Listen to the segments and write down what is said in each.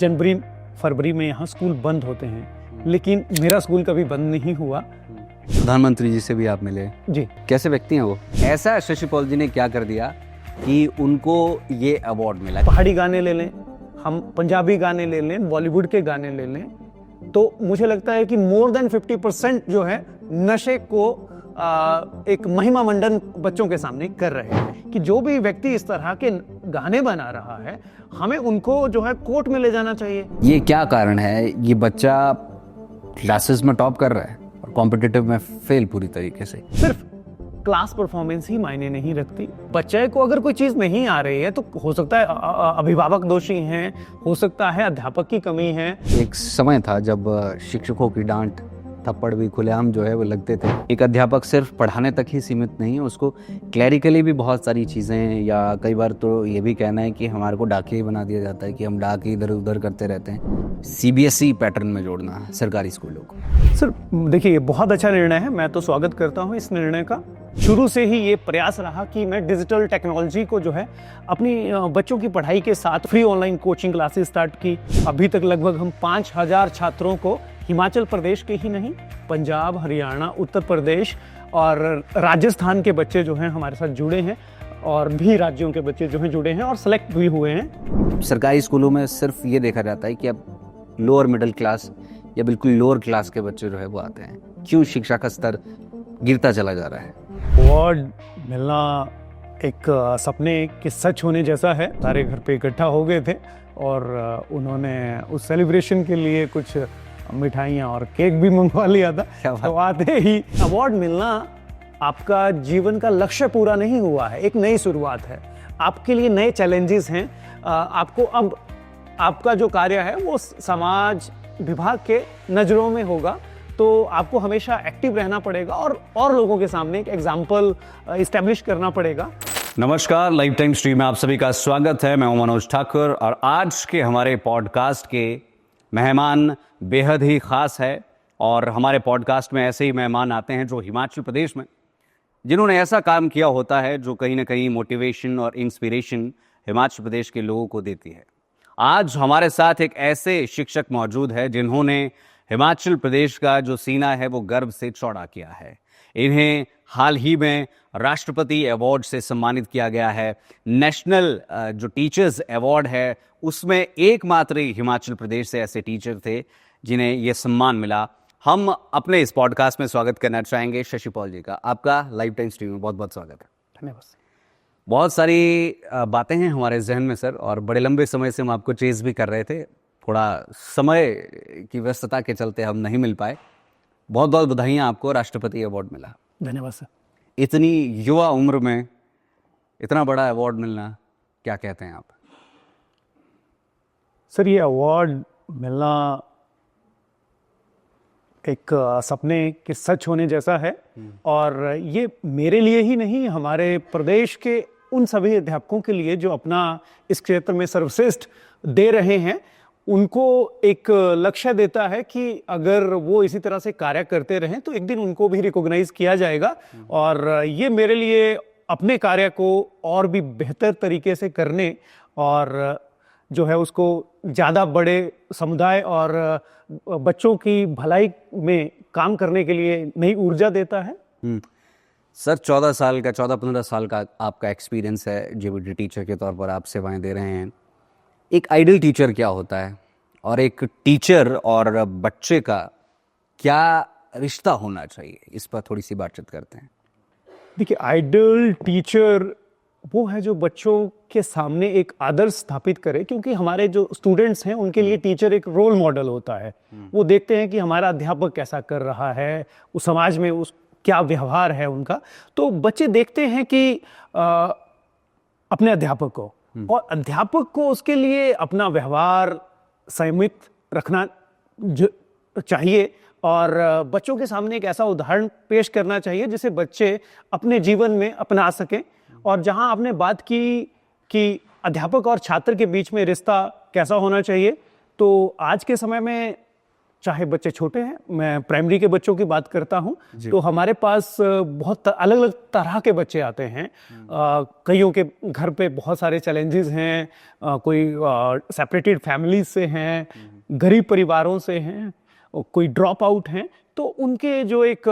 जनवरी फरवरी में यहाँ स्कूल बंद होते हैं, लेकिन मेरा स्कूल कभी बंद नहीं हुआ। प्रधानमंत्री जी से भी आप मिले जी। कैसे व्यक्ति हैं वो? ऐसा शशि पॉल जी ने क्या कर दिया कि उनको ये अवार्ड मिला? पहाड़ी गाने ले लें, हम पंजाबी गाने ले लें, बॉलीवुड के गाने ले लें, तो मुझे लगता है कि मोर देन 50% जो है नशे को एक महिमा मंडन बच्चों के सामने कर रहे हैं कि जो भी व्यक्ति इस तरह के गाने बना रहा है, हमें उनको जो है कोर्ट में ले जाना चाहिए। ये क्या कारण है? ये बच्चा क्लासेस में टॉप कर रहा है और कॉम्पिटिटिव में फेल पूरी तरीके से। सिर्फ क्लास परफॉर्मेंस ही मायने नहीं रखती। बच्चे को अगर कोई चीज नहीं आ रही है तो हो सकता है अभिभावक दोषी हैं, हो सकता है अध्यापक की कमी है। एक समय था जब शिक्षकों की डांट थप्पड़ भी खुलेआम जो है वो लगते थे। एक अध्यापक सिर्फ पढ़ाने तक ही सीमित नहीं है, उसको क्लैरिकली भी बहुत सारी चीज़ें, या कई बार तो ये भी कहना है कि हमारे को डाकिया बना दिया जाता है कि हम डाक इधर उधर करते रहते हैं। सीबीएसई पैटर्न में जोड़ना सरकारी स्कूलों को। सर देखिए, ये बहुत अच्छा निर्णय है, मैं तो स्वागत करता हूँ इस निर्णय का। शुरू से ही ये प्रयास रहा कि मैं डिजिटल टेक्नोलॉजी को जो है अपनी बच्चों की पढ़ाई के साथ free online coaching classes start की। अभी तक लगभग हम 5000 छात्रों को हिमाचल प्रदेश के ही नहीं, पंजाब, हरियाणा, उत्तर प्रदेश और राजस्थान के बच्चे जो हैं हमारे साथ जुड़े हैं, और भी राज्यों के बच्चे जो हैं जुड़े हैं और सेलेक्ट भी हुए हैं। सरकारी स्कूलों में सिर्फ ये देखा जाता है कि अब लोअर मिडिल क्लास या बिल्कुल लोअर क्लास के बच्चे जो है वो आते हैं। क्यों शिक्षा का स्तर गिरता चला जा रहा है? अवार्ड मिलना एक सपने के सच होने जैसा है। सारे घर पे इकट्ठा हो गए थे और उन्होंने उस सेलिब्रेशन के लिए कुछ मिठाइयाँ और केक भी मंगवा लिया था। तो आते ही अवार्ड मिलना आपका जीवन का लक्ष्य पूरा नहीं हुआ है, एक नई शुरुआत है। आपके लिए नए चैलेंजेस हैं। आपको अब आपका जो कार्य है वो समाज विभाग के नज़रों में होगा, तो आपको हमेशा एक्टिव रहना पड़ेगा और लोगों के सामने एक एग्जाम्पल इस्टेब्लिश करना पड़ेगा। नमस्कार, लाइफ टाइम स्ट्रीम में आप सभी का स्वागत है। मैं हूं मनोज ठाकुर और आज के हमारे पॉडकास्ट के मेहमान बेहद ही खास है। और हमारे पॉडकास्ट में ऐसे ही मेहमान आते हैं जो हिमाचल प्रदेश में, जिन्होंने ऐसा काम किया होता है जो कहीं ना कहीं मोटिवेशन और इंस्पिरेशन हिमाचल प्रदेश के लोगों को देती है। आज हमारे साथ एक ऐसे शिक्षक मौजूद है जिन्होंने हिमाचल प्रदेश का जो सीना है वो गर्व से चौड़ा किया है। इन्हें हाल ही में राष्ट्रपति अवार्ड से सम्मानित किया गया है। नेशनल जो टीचर्स अवार्ड है उसमें एकमात्र हिमाचल प्रदेश से ऐसे टीचर थे जिन्हें ये सम्मान मिला। हम अपने इस पॉडकास्ट में स्वागत करना चाहेंगे शशि पॉल जी का। आपका लाइफ टाइम स्ट्रीम में बहुत बहुत स्वागत है। धन्यवाद। बहुत सारी बातें हैं हमारे जहन में सर, और बड़े लंबे समय से हम आपको चेज भी कर रहे थे। थोड़ा समय की व्यस्तता के चलते हम नहीं मिल पाए। बहुत बहुत बधाइयाँ आपको, राष्ट्रपति अवार्ड मिला। धन्यवाद सर। इतनी युवा उम्र में इतना बड़ा अवार्ड मिलना, क्या कहते हैं आप? सर ये अवार्ड मिलना एक सपने के सच होने जैसा है, और ये मेरे लिए ही नहीं, हमारे प्रदेश के उन सभी अध्यापकों के लिए जो अपना इस क्षेत्र में सर्वश्रेष्ठ दे रहे हैं। उनको एक लक्ष्य देता है कि अगर वो इसी तरह से कार्य करते रहें तो एक दिन उनको भी रिकॉग्नाइज किया जाएगा। और ये मेरे लिए अपने कार्य को और भी बेहतर तरीके से करने और जो है उसको ज़्यादा बड़े समुदाय और बच्चों की भलाई में काम करने के लिए नई ऊर्जा देता है। सर 14-15 साल का आपका एक्सपीरियंस है जेबीटी टीचर के तौर पर, आप सेवाएं दे रहे हैं। एक आइडियल टीचर क्या होता है और एक टीचर और बच्चे का क्या रिश्ता होना चाहिए, इस पर थोड़ी सी बातचीत करते हैं। देखिए, आइडियल टीचर वो है जो बच्चों के सामने एक आदर्श स्थापित करे, क्योंकि हमारे जो स्टूडेंट्स हैं उनके लिए टीचर एक रोल मॉडल होता है। वो देखते हैं कि हमारा अध्यापक कैसा कर रहा है, उस समाज में उस क्या व्यवहार है उनका। तो बच्चे देखते हैं कि अपने अध्यापक को, और अध्यापक को उसके लिए अपना व्यवहार संयमित रखना चाहिए, और बच्चों के सामने एक ऐसा उदाहरण पेश करना चाहिए जिसे बच्चे अपने जीवन में अपना सकें। और जहां आपने बात की कि अध्यापक और छात्र के बीच में रिश्ता कैसा होना चाहिए, तो आज के समय में चाहे बच्चे छोटे हैं, मैं प्राइमरी के बच्चों की बात करता हूं, तो हमारे पास बहुत अलग अलग तरह के बच्चे आते हैं। कईयों के घर पे बहुत सारे चैलेंजेस हैं, कोई सेपरेटेड फैमिलीज से हैं, गरीब परिवारों से हैं, कोई ड्रॉप आउट हैं। तो उनके जो एक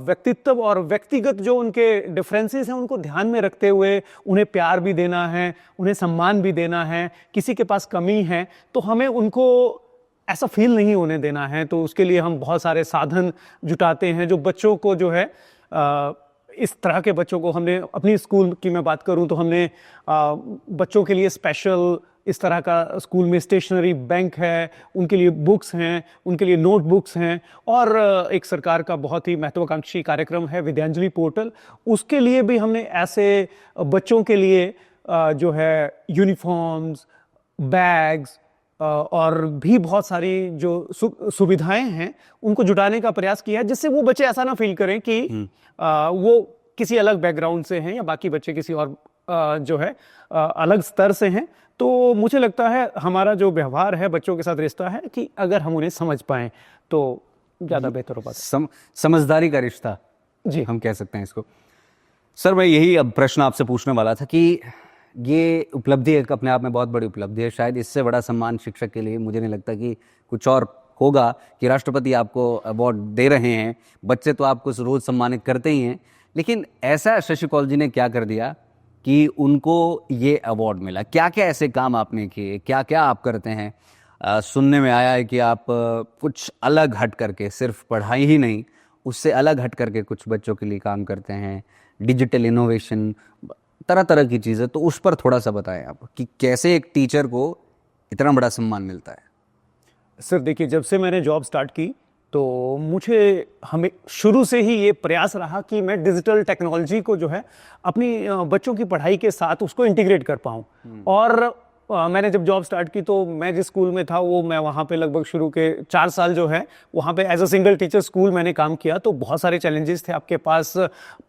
व्यक्तित्व और व्यक्तिगत जो उनके डिफरेंसेस हैं, उनको ध्यान में रखते हुए उन्हें प्यार भी देना है, उन्हें सम्मान भी देना है। किसी के पास कमी है तो हमें उनको ऐसा फील नहीं होने देना है। तो उसके लिए हम बहुत सारे साधन जुटाते हैं, जो बच्चों को जो है इस तरह के बच्चों को हमने, अपनी स्कूल की मैं बात करूं तो हमने बच्चों के लिए स्पेशल इस तरह का स्कूल में स्टेशनरी बैंक है, उनके लिए बुक्स हैं, उनके लिए नोटबुक्स हैं, और एक सरकार का बहुत ही महत्वाकांक्षी कार्यक्रम है विद्यांजलि पोर्टल, उसके लिए भी हमने ऐसे बच्चों के लिए जो है यूनिफॉर्म्स, बैग्स और भी बहुत सारी जो सुविधाएं हैं उनको जुटाने का प्रयास किया है, जिससे वो बच्चे ऐसा ना फील करें कि वो किसी अलग बैकग्राउंड से हैं या बाकी बच्चे किसी और जो है अलग स्तर से हैं। तो मुझे लगता है हमारा जो व्यवहार है बच्चों के साथ रिश्ता है कि अगर हम उन्हें समझ पाएं तो ज़्यादा बेहतर हो पाता है। समझदारी का रिश्ता जी, हम कह सकते हैं इसको। सर, मैं यही अब प्रश्न आपसे पूछने वाला था कि ये उपलब्धि एक अपने आप में बहुत बड़ी उपलब्धि है। शायद इससे बड़ा सम्मान शिक्षक के लिए मुझे नहीं लगता कि कुछ और होगा, कि राष्ट्रपति आपको अवार्ड दे रहे हैं, बच्चे तो आपको रोज़ सम्मानित करते ही हैं, लेकिन ऐसा शशि कौल जी ने क्या कर दिया कि उनको ये अवार्ड मिला? क्या क्या ऐसे काम आपने किए, क्या क्या आप करते हैं? सुनने में आया है कि आप कुछ अलग हट करके, सिर्फ पढ़ाई ही नहीं, उससे अलग हट करके कुछ बच्चों के लिए काम करते हैं, डिजिटल इनोवेशन, तरह तरह की चीज़ें। तो उस पर थोड़ा सा बताएं आप कि कैसे एक टीचर को इतना बड़ा सम्मान मिलता है। सर देखिए, जब से मैंने जॉब स्टार्ट की तो हमें शुरू से ही ये प्रयास रहा कि मैं डिजिटल टेक्नोलॉजी को जो है अपनी बच्चों की पढ़ाई के साथ उसको इंटीग्रेट कर पाऊँ। और मैंने जब जॉब स्टार्ट की तो मैं जिस स्कूल में था वो, मैं वहाँ पे लगभग शुरू के 4 साल जो है वहाँ पे as a single teacher school मैंने काम किया। तो बहुत सारे चैलेंजेस थे। आपके पास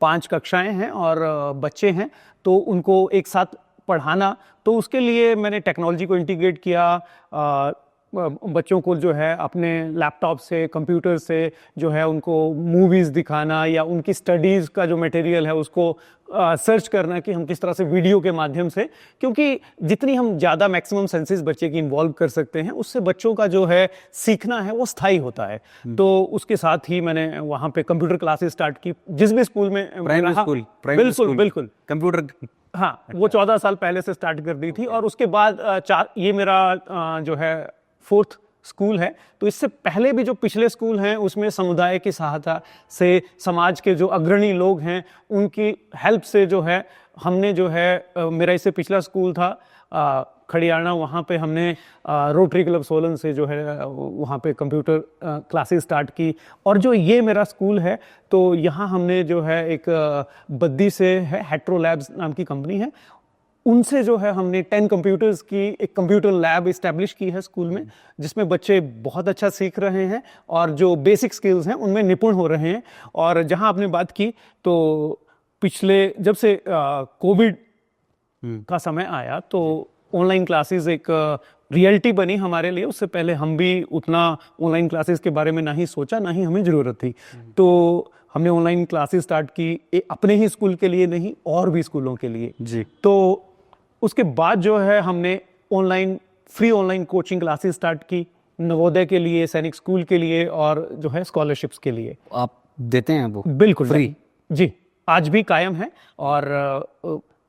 5 कक्षाएं हैं और बच्चे हैं, तो उनको एक साथ पढ़ाना, तो उसके लिए मैंने टेक्नोलॉजी को इंटीग्रेट किया। बच्चों को जो है अपने लैपटॉप से, कंप्यूटर से जो है उनको मूवीज़ दिखाना या उनकी स्टडीज़ का जो मटेरियल है उसको सर्च करना कि हम किस तरह से वीडियो के माध्यम से, क्योंकि जितनी हम ज़्यादा मैक्सिमम सेंसेस बच्चे की इन्वॉल्व कर सकते हैं उससे बच्चों का जो है सीखना है वो स्थायी होता है। तो उसके साथ ही मैंने वहाँ पे कंप्यूटर क्लासेस स्टार्ट की, जिस भी स्कूल में प्राइमरी बिल्कुल स्कूल बिल्कुल कंप्यूटर, हाँ, वो 14 साल पहले से स्टार्ट कर दी थी। और उसके बाद ये मेरा जो है 4th स्कूल है। तो इससे पहले भी जो पिछले स्कूल हैं उसमें समुदाय की सहायता से, समाज के जो अग्रणी लोग हैं उनकी हेल्प से जो है हमने जो है मेरा इससे पिछला स्कूल था खड़ियाना, वहाँ पे हमने रोटरी क्लब सोलन से जो है वहाँ पे कंप्यूटर क्लासेस स्टार्ट की। और जो ये मेरा स्कूल है तो यहाँ हमने जो है एक बद्दी से है, हेट्रो लैब्स नाम की कंपनी है, उनसे जो है हमने 10 कंप्यूटर्स की एक कंप्यूटर लैब इस्टेब्लिश की है स्कूल में, जिसमें बच्चे बहुत अच्छा सीख रहे हैं और जो बेसिक स्किल्स हैं उनमें निपुण हो रहे हैं। और जहां आपने बात की तो पिछले जब से कोविड का समय आया तो ऑनलाइन क्लासेस एक रियलिटी बनी हमारे लिए। उससे पहले हम भी उतना ऑनलाइन क्लासेस के बारे में ना ही सोचा, ना ही हमें ज़रूरत थी। तो हमने ऑनलाइन क्लासेस स्टार्ट की, अपने ही स्कूल के लिए नहीं और भी स्कूलों के लिए जी। तो उसके बाद जो है हमने free online coaching classes start की, नवोदय के लिए, सैनिक स्कूल के लिए और जो है स्कॉलरशिप्स के लिए। आप देते हैं वो? बिल्कुल फ्री जी, आज भी कायम है। और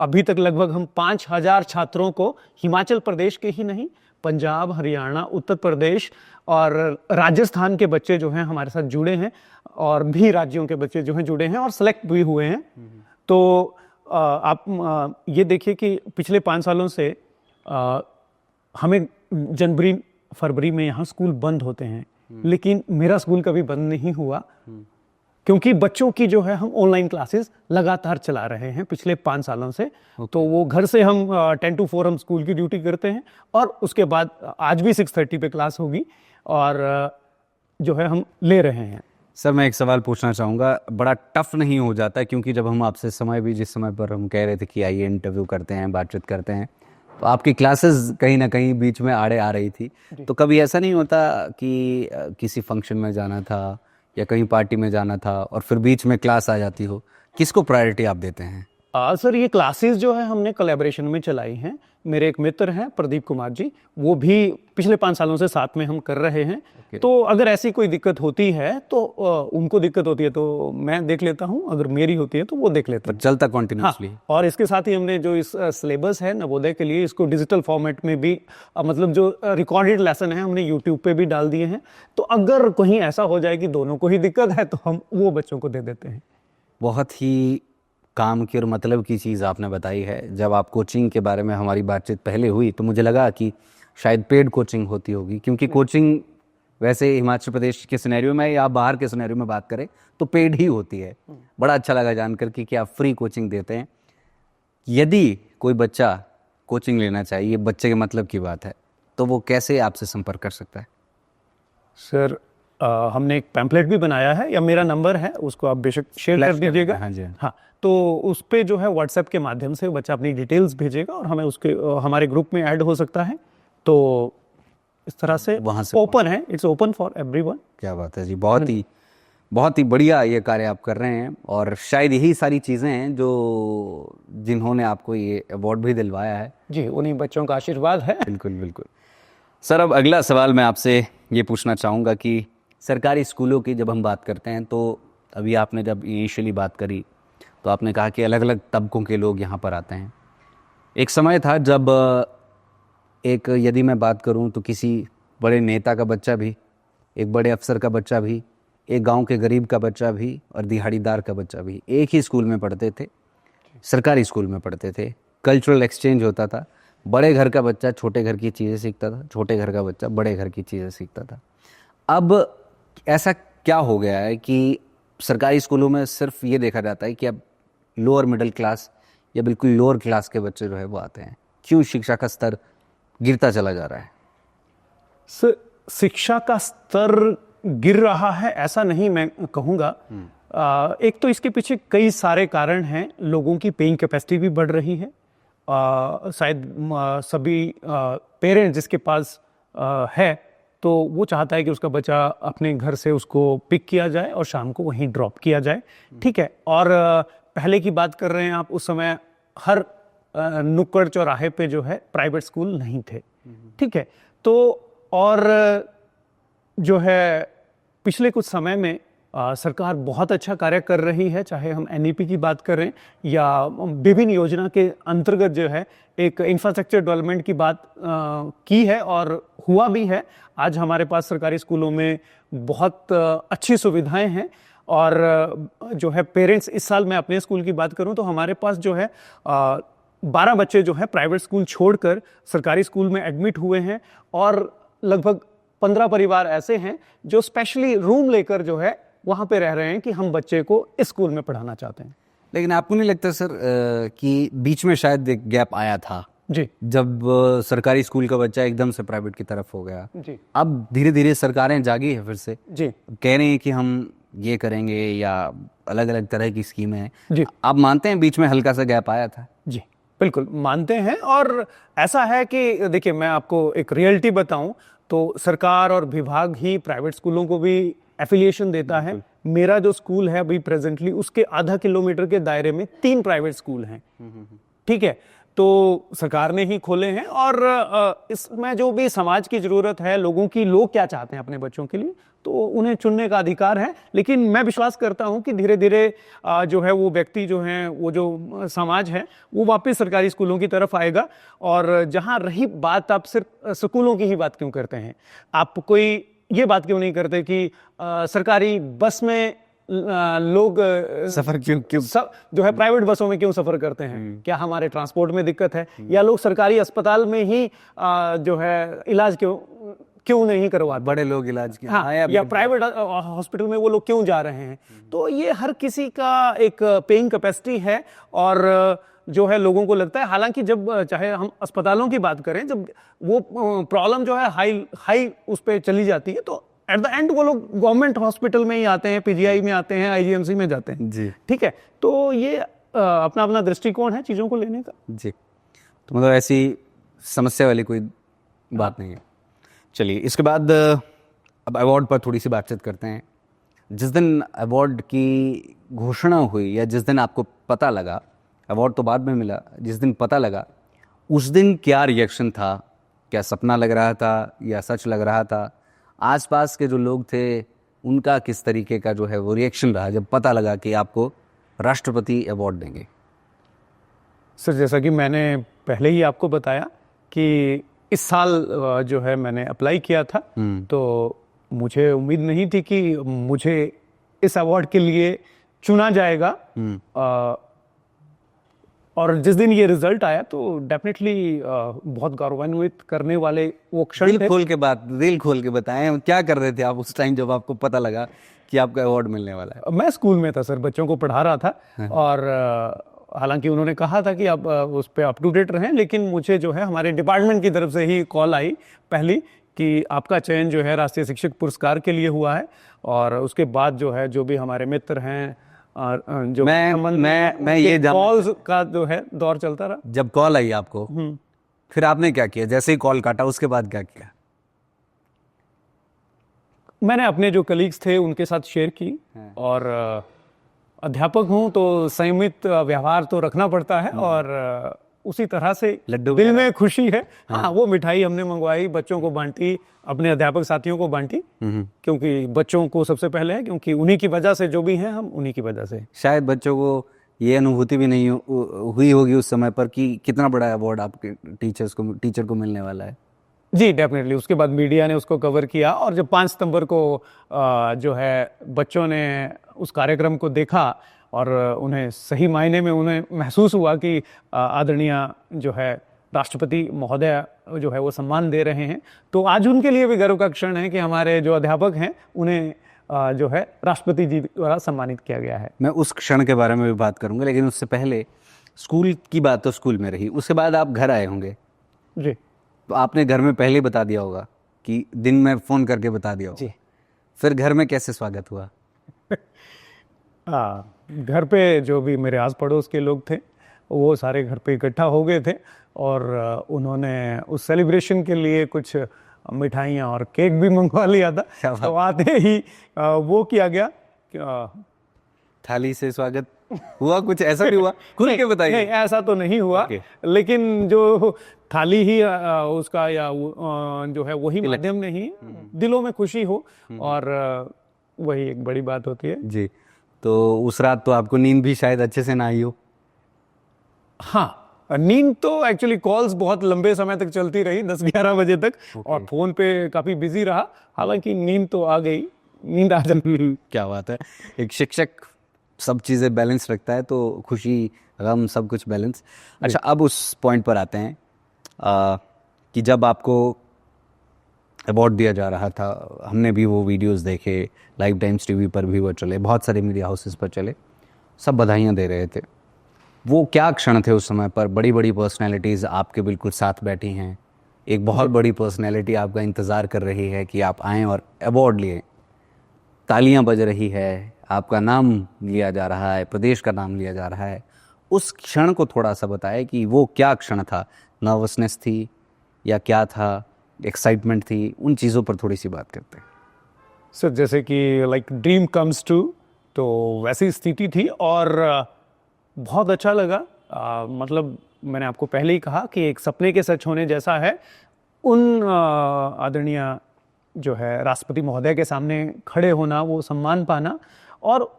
अभी तक लगभग हम 5000 छात्रों को हिमाचल प्रदेश के ही नहीं, पंजाब, हरियाणा, उत्तर प्रदेश और राजस्थान के बच्चे जो हैं हमारे साथ जुड़े हैं, और भी राज्यों के बच्चे जो हैं जुड़े हैं और सेलेक्ट भी हुए हैं। तो आप ये देखिए कि पिछले 5 सालों से हमें जनवरी फरवरी में यहाँ स्कूल बंद होते हैं, लेकिन मेरा स्कूल कभी बंद नहीं हुआ, क्योंकि बच्चों की जो है हम ऑनलाइन क्लासेस लगातार चला रहे हैं पिछले 5 सालों से। तो वो घर से हम 10 to 4 हम स्कूल की ड्यूटी करते हैं, और उसके बाद आज भी 6:30 पे क्लास होगी और जो है हम ले रहे हैं। सर, मैं एक सवाल पूछना चाहूँगा, बड़ा टफ नहीं हो जाता? क्योंकि जब हम आपसे जिस समय पर हम कह रहे थे कि आइए इंटरव्यू करते हैं, बातचीत करते हैं, तो आपकी क्लासेस कहीं ना कहीं बीच में आड़े आ रही थी, तो कभी ऐसा नहीं होता कि किसी फंक्शन में जाना था या कहीं पार्टी में जाना था और फिर बीच में क्लास आ जाती हो, किसको प्रायोरिटी आप देते हैं? सर ये क्लासेस जो है हमने कोलैबोरेशन में चलाई हैं। मेरे एक मित्र हैं प्रदीप कुमार जी, वो भी पिछले 5 सालों से साथ में हम कर रहे हैं। तो अगर ऐसी कोई दिक्कत होती है तो उनको दिक्कत होती है तो मैं देख लेता हूँ, अगर मेरी होती है तो वो देख लेते हैं। चलता कॉन्टिन्यूसली। हाँ, और इसके साथ ही हमने जो इस सिलेबस है नवोदय के लिए, इसको डिजिटल फॉर्मेट में भी मतलब जो रिकॉर्डेड लेसन है हमने यूट्यूब पे भी डाल दिए हैं। तो अगर कहीं ऐसा हो जाए कि दोनों को ही दिक्कत है तो हम वो बच्चों को दे देते हैं। बहुत ही काम की और मतलब की चीज़ आपने बताई है। जब आप कोचिंग के बारे में हमारी बातचीत पहले हुई तो मुझे लगा कि शायद पेड कोचिंग होती होगी, क्योंकि कोचिंग वैसे हिमाचल प्रदेश के सिनेरियो में या बाहर के सिनेरियो में बात करें तो पेड ही होती है। बड़ा अच्छा लगा जानकर कि आप फ्री कोचिंग देते हैं। यदि कोई बच्चा कोचिंग लेना चाहिए, बच्चे के मतलब की बात है, तो वो कैसे आपसे संपर्क कर सकता है? सर हमने एक पैम्पलेट भी बनाया है, या मेरा नंबर है उसको आप बेशक शेयर कर दीजिएगा। हाँ जी। हाँ, तो उस पे जो है व्हाट्सएप के माध्यम से बच्चा अपनी डिटेल्स भेजेगा और हमें उसके हमारे ग्रुप में ऐड हो सकता है। तो इस तरह से वहाँ से ओपन है, इट्स ओपन फॉर एवरीवन। क्या बात है जी, बहुत ही बढ़िया ये कार्य आप कर रहे हैं, और शायद यही सारी चीज़ें हैं जो जिन्होंने आपको ये अवार्ड भी दिलवाया है। जी, उन्हीं बच्चों का आशीर्वाद है। बिल्कुल बिल्कुल। सर, अब अगला सवाल मैं आपसे ये पूछना चाहूँगा कि सरकारी स्कूलों की जब हम बात करते हैं, तो अभी आपने जब इनिशियली बात करी तो आपने कहा कि अलग अलग तबकों के लोग यहाँ पर आते हैं। एक समय था जब यदि मैं बात करूँ तो किसी बड़े नेता का बच्चा भी, एक बड़े अफसर का बच्चा भी, एक गांव के गरीब का बच्चा भी और दिहाड़ीदार का बच्चा भी एक ही स्कूल में पढ़ते थे, सरकारी स्कूल में पढ़ते थे। कल्चरल एक्सचेंज होता था। बड़े घर का बच्चा छोटे घर की चीज़ें सीखता था, छोटे घर का बच्चा बड़े घर की चीज़ें सीखता था। अब ऐसा क्या हो गया है कि सरकारी स्कूलों में सिर्फ ये देखा जाता है कि अब लोअर मिडिल क्लास या बिल्कुल लोअर क्लास के बच्चे जो है वो आते हैं? क्यों शिक्षा का स्तर गिरता चला जा रहा है? शिक्षा का स्तर गिर रहा है ऐसा नहीं मैं कहूँगा। एक तो इसके पीछे कई सारे कारण हैं। लोगों की पेइंग कैपेसिटी भी बढ़ रही है। शायद सभी पेरेंट्स जिसके पास है तो वो चाहता है कि उसका बच्चा अपने घर से उसको पिक किया जाए और शाम को वहीं ड्रॉप किया जाए। ठीक है। और पहले की बात कर रहे हैं आप, उस समय हर नुक्कड़ चौराहे पे जो है प्राइवेट स्कूल नहीं थे। ठीक है। तो और जो है पिछले कुछ समय में सरकार बहुत अच्छा कार्य कर रही है, चाहे हम एनईपी की बात करें या विभिन्न योजना के अंतर्गत जो है एक इंफ्रास्ट्रक्चर डेवलपमेंट की बात की है और हुआ भी है। आज हमारे पास सरकारी स्कूलों में बहुत अच्छी सुविधाएं हैं और जो है पेरेंट्स, इस साल मैं अपने स्कूल की बात करूं तो हमारे पास जो है 12 बच्चे जो है प्राइवेट स्कूल छोड़कर सरकारी स्कूल में एडमिट हुए हैं और लगभग 15 परिवार ऐसे हैं जो स्पेशली रूम लेकर जो है वहां पे रह रहे हैं कि हम बच्चे को इस स्कूल में पढ़ाना चाहते हैं। लेकिन आपको नहीं लगता सर कि बीच में शायद एक गैप आया था जी, जब सरकारी स्कूल का बच्चा एकदम से प्राइवेट की तरफ हो गया? जी, अब धीरे धीरे सरकारें जागी है फिर से, जी, कह रही हैं कि हम ये करेंगे या अलग अलग तरह की स्कीमें हैं। जी। आप मानते हैं बीच में हल्का सा गैप आया था? जी बिल्कुल मानते हैं। और ऐसा है कि देखिए मैं आपको एक रियलिटी बताऊं तो सरकार और विभाग ही प्राइवेट स्कूलों को भी एफिलिएशन देता है। मेरा जो स्कूल है अभी प्रेजेंटली उसके आधा किलोमीटर के दायरे में 3 प्राइवेट स्कूल हैं। ठीक है। तो सरकार ने ही खोले हैं और इसमें जो भी समाज की जरूरत है, लोगों की, लोग क्या चाहते हैं अपने बच्चों के लिए, तो उन्हें चुनने का अधिकार है। लेकिन मैं विश्वास करता हूं कि धीरे धीरे जो है वो व्यक्ति जो है, वो जो समाज है, वो वापस सरकारी स्कूलों की तरफ आएगा। और जहां रही बात, आप सिर्फ स्कूलों की ही बात क्यों करते हैं, आप कोई ये बात क्यों नहीं करते कि सरकारी बस में लोग सफर क्यों जो है प्राइवेट बसों में क्यों सफर करते हैं? क्या हमारे ट्रांसपोर्ट में दिक्कत है? या लोग सरकारी अस्पताल में ही जो है इलाज क्यों नहीं करवाते? बड़े लोग इलाज के, हाँ, या प्राइवेट हॉस्पिटल में वो लोग क्यों जा रहे हैं? तो ये हर किसी का एक पेइंग कैपेसिटी है और जो है लोगों को लगता है, हालांकि जब चाहे हम अस्पतालों की बात करें, जब वो प्रॉब्लम जो है हाई उस पर चली जाती है तो एट द एंड वो लोग गवर्नमेंट हॉस्पिटल में ही आते हैं, पीजीआई में आते हैं, आईजीएमसी में जाते हैं जी। ठीक है। तो ये अपना अपना दृष्टिकोण है चीज़ों को लेने का। जी। तो मतलब ऐसी समस्या वाली कोई बात नहीं है। चलिए, इसके बाद अब अवार्ड पर थोड़ी सी बातचीत करते हैं। जिस दिन अवार्ड की घोषणा हुई या जिस दिन आपको पता लगा, अवार्ड तो बाद में मिला, जिस दिन पता लगा उस दिन क्या रिएक्शन था? क्या सपना लग रहा था या सच लग रहा था? आसपास के जो लोग थे उनका किस तरीके का जो है वो रिएक्शन रहा जब पता लगा कि आपको राष्ट्रपति अवार्ड देंगे? सर, जैसा कि मैंने पहले ही आपको बताया कि इस साल जो है मैंने अप्लाई किया था, तो मुझे उम्मीद नहीं थी कि मुझे इस अवार्ड के लिए चुना जाएगा। और जिस दिन ये रिजल्ट आया तो डेफिनेटली बहुत गौरवान्वित करने वाले वो क्षण थे। दिल खोल के बताएं, क्या कर रहे थे आप उस टाइम जब आपको पता लगा कि आपका अवार्ड मिलने वाला है? मैं स्कूल में था सर, बच्चों को पढ़ा रहा था। और हालांकि उन्होंने कहा था कि आप उस पर अप टू डेट रहें, लेकिन मुझे जो है हमारे डिपार्टमेंट की तरफ से ही कॉल आई पहली कि आपका चयन जो है राष्ट्रीय शिक्षक पुरस्कार के लिए हुआ है। और उसके बाद जो है जो भी हमारे मित्र हैं और जो मैं ये कॉल्स का जो है दौर चलता रहा। जब कॉल आई आपको, फिर आपने क्या किया? जैसे ही कॉल काटा उसके बाद क्या किया? मैंने अपने जो कलीग्स थे उनके साथ शेयर की। और अध्यापक हूं तो संयमित व्यवहार तो रखना पड़ता है। और उसी तरह से लड्डू दिल में खुशी है। हाँ, वो मिठाई हमने मंगवाई, बच्चों को बांटी, अपने अध्यापक साथियों को बांटी, क्योंकि बच्चों को सबसे पहले है, क्योंकि उन्हीं की वजह से जो भी हैं हम उन्हीं की वजह से। शायद बच्चों को ये अनुभूति भी नहीं हुई होगी उस समय पर कि कितना बड़ा अवार्ड आपके टीचर को मिलने वाला है। जी डेफिनेटली। उसके बाद मीडिया ने उसको कवर किया और जब 5 सितंबर को जो है बच्चों ने उस कार्यक्रम को देखा और उन्हें सही मायने में उन्हें महसूस हुआ कि आदरणीय जो है राष्ट्रपति महोदय जो है वो सम्मान दे रहे हैं, तो आज उनके लिए भी गर्व का क्षण है कि हमारे जो अध्यापक हैं उन्हें जो है राष्ट्रपति जी द्वारा सम्मानित किया गया है। मैं उस क्षण के बारे में भी बात करूंगा, लेकिन उससे पहले स्कूल की बात तो स्कूल में रही, उसके बाद आप घर आए होंगे। जी। तो आपने घर में पहले ही बता दिया होगा कि दिन में फ़ोन करके बता दिया होगा। जी। फिर घर में कैसे स्वागत हुआ? घर पे जो भी मेरे आस पड़ोस के लोग थे वो सारे घर पे इकट्ठा हो गए थे और उन्होंने उस सेलिब्रेशन के लिए कुछ मिठाइयाँ और केक भी मंगवा लिया था। तो आते ही वो किया गया। थाली से स्वागत हुआ? कुछ ऐसा भी हुआ? खुल के बताइए। नहीं, ऐसा तो नहीं हुआ। लेकिन जो थाली ही उसका या जो है वही माध्यम नहीं, दिलों में खुशी हो और वही एक बड़ी बात होती है। जी। तो उस रात तो आपको नींद भी शायद अच्छे से ना आई हो? हाँ, नींद तो एक्चुअली कॉल्स बहुत लंबे समय तक चलती रही, 10-11 बजे तक। और फोन पे काफी बिजी रहा, हालांकि नींद तो आ गई, नींद आ जाती। क्या बात है। एक शिक्षक सब चीज़ें बैलेंस रखता है, तो खुशी गम सब कुछ बैलेंस। अच्छा, अब उस पॉइंट पर आते हैं कि जब आपको अवार्ड दिया जा रहा था, हमने भी वो वीडियोस देखे, लाइव टाइम्स टीवी पर भी वो चले, बहुत सारे मीडिया हाउसेस पर चले, सब बधाइयाँ दे रहे थे। वो क्या क्षण थे उस समय पर? बड़ी बड़ी पर्सनैलिटीज़ आपके बिल्कुल साथ बैठी हैं, एक बहुत बड़ी पर्सनैलिटी आपका इंतज़ार कर रही है कि आप आएँ और अवार्ड लिए, तालियां बज रही है, आपका नाम लिया जा रहा है, प्रदेश का नाम लिया जा रहा है। उस क्षण को थोड़ा सा बताएं कि वो क्या क्षण था? नर्वसनेस थी या क्या था? एक्साइटमेंट थी? उन चीज़ों पर थोड़ी सी बात करते हैं। सर, जैसे कि लाइक ड्रीम कम्स ट्रू, तो वैसी स्थिति थी और बहुत अच्छा लगा। मतलब मैंने आपको पहले ही कहा कि एक सपने के सच होने जैसा है उन आदरणीय जो है राष्ट्रपति महोदय के सामने खड़े होना, वो सम्मान पाना, और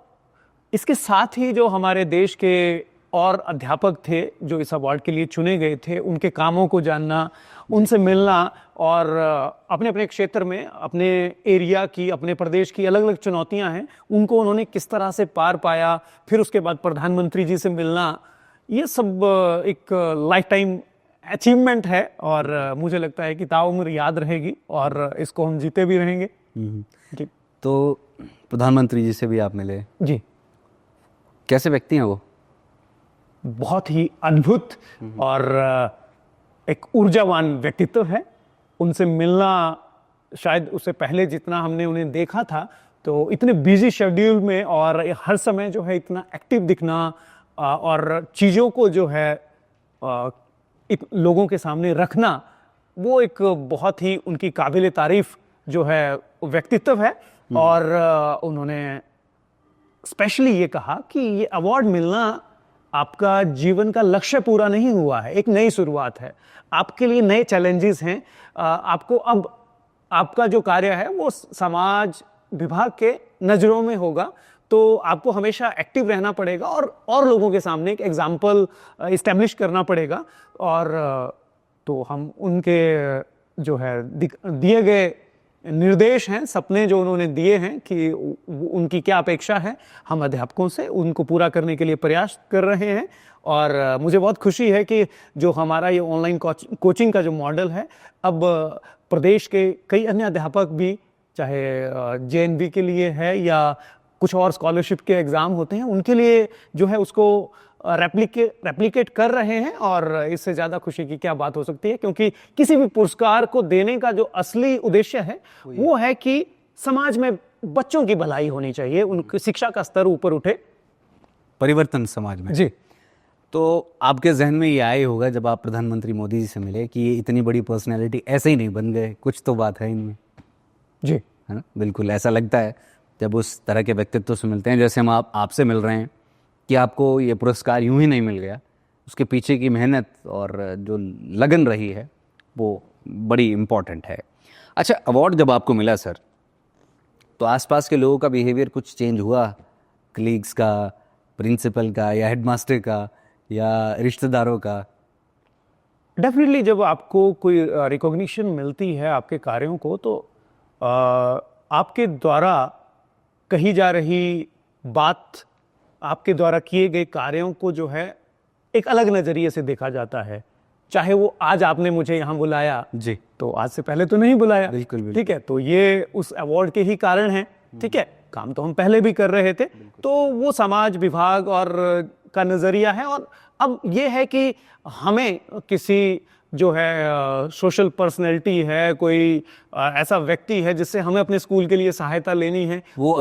इसके साथ ही जो हमारे देश के और अध्यापक थे जो इस अवार्ड के लिए चुने गए थे, उनके कामों को जानना, उनसे मिलना और अपने अपने क्षेत्र में, अपने एरिया की, अपने प्रदेश की अलग अलग चुनौतियां हैं, उनको उन्होंने किस तरह से पार पाया, फिर उसके बाद प्रधानमंत्री जी से मिलना, ये सब एक लाइफ टाइम अचीवमेंट है और मुझे लगता है कि ताउम्र याद रहेगी और इसको हम जीते भी रहेंगे। जी। तो प्रधानमंत्री जी से भी आप मिले? जी। कैसे व्यक्ति हैं वो? बहुत ही अद्भुत और एक ऊर्जावान व्यक्तित्व है। उनसे मिलना, शायद उससे पहले जितना हमने उन्हें देखा था, तो इतने बिजी शेड्यूल में और हर समय जो है इतना एक्टिव दिखना और चीज़ों को जो है लोगों के सामने रखना, वो एक बहुत ही उनकी काबिल तारीफ जो है व्यक्तित्व है। और उन्होंने स्पेशली ये कहा कि ये अवार्ड मिलना आपका जीवन का लक्ष्य पूरा नहीं हुआ है, एक नई शुरुआत है, आपके लिए नए चैलेंजेस हैं। आपको अब आपका जो कार्य है वो समाज विभाग के नज़रों में होगा, तो आपको हमेशा एक्टिव रहना पड़ेगा और लोगों के सामने एक एग्जाम्पल इस्टेब्लिश करना पड़ेगा। और तो हम उनके जो है दिए गए निर्देश हैं, सपने जो उन्होंने दिए हैं कि उनकी क्या अपेक्षा है हम अध्यापकों से, उनको पूरा करने के लिए प्रयास कर रहे हैं। और मुझे बहुत खुशी है कि जो हमारा ये ऑनलाइन कोचिंग का जो मॉडल है, अब प्रदेश के कई अन्य अध्यापक भी, चाहे जेएनवी के लिए है या कुछ और स्कॉलरशिप के एग्ज़ाम होते हैं, उनके लिए जो है उसको रेप्लिकेट कर रहे हैं। और इससे ज़्यादा खुशी की क्या बात हो सकती है, क्योंकि किसी भी पुरस्कार को देने का जो असली उद्देश्य है वो है कि समाज में बच्चों की भलाई होनी चाहिए, उनकी शिक्षा का स्तर ऊपर उठे, परिवर्तन समाज में। जी। तो आपके जहन में ये आया होगा जब आप प्रधानमंत्री मोदी जी से मिले कि ये इतनी बड़ी पर्सनैलिटी ऐसे ही नहीं बन गए, कुछ तो बात है इनमें, जी, है ना? बिल्कुल ऐसा लगता है जब उस तरह के व्यक्तित्व से मिलते हैं, जैसे हम आपसे मिल रहे हैं, कि आपको ये पुरस्कार यूं ही नहीं मिल गया, उसके पीछे की मेहनत और जो लगन रही है वो बड़ी इम्पॉर्टेंट है। अच्छा, अवार्ड जब आपको मिला सर, तो आसपास के लोगों का बिहेवियर कुछ चेंज हुआ, कलीग्स का, प्रिंसिपल का, या हेडमास्टर का, या रिश्तेदारों का? डेफिनेटली जब आपको कोई रिकॉग्निशन मिलती है आपके कार्यों को, तो आपके द्वारा कही जा रही बात, आपके द्वारा किए गए कार्यों को जो है एक अलग नज़रिए से देखा जाता है। चाहे वो आज आपने मुझे यहाँ बुलाया जी, तो आज से पहले तो नहीं बुलाया, बिल्कुल, बिल्कुल। ठीक है, तो ये उस अवार्ड के ही कारण है, ठीक है, काम तो हम पहले भी कर रहे थे, तो वो समाज विभाग और का नज़रिया है। और अब ये है कि हमें किसी जो है सोशल पर्सनैलिटी है, कोई ऐसा व्यक्ति है जिससे हमें अपने स्कूल के लिए सहायता लेनी है, वो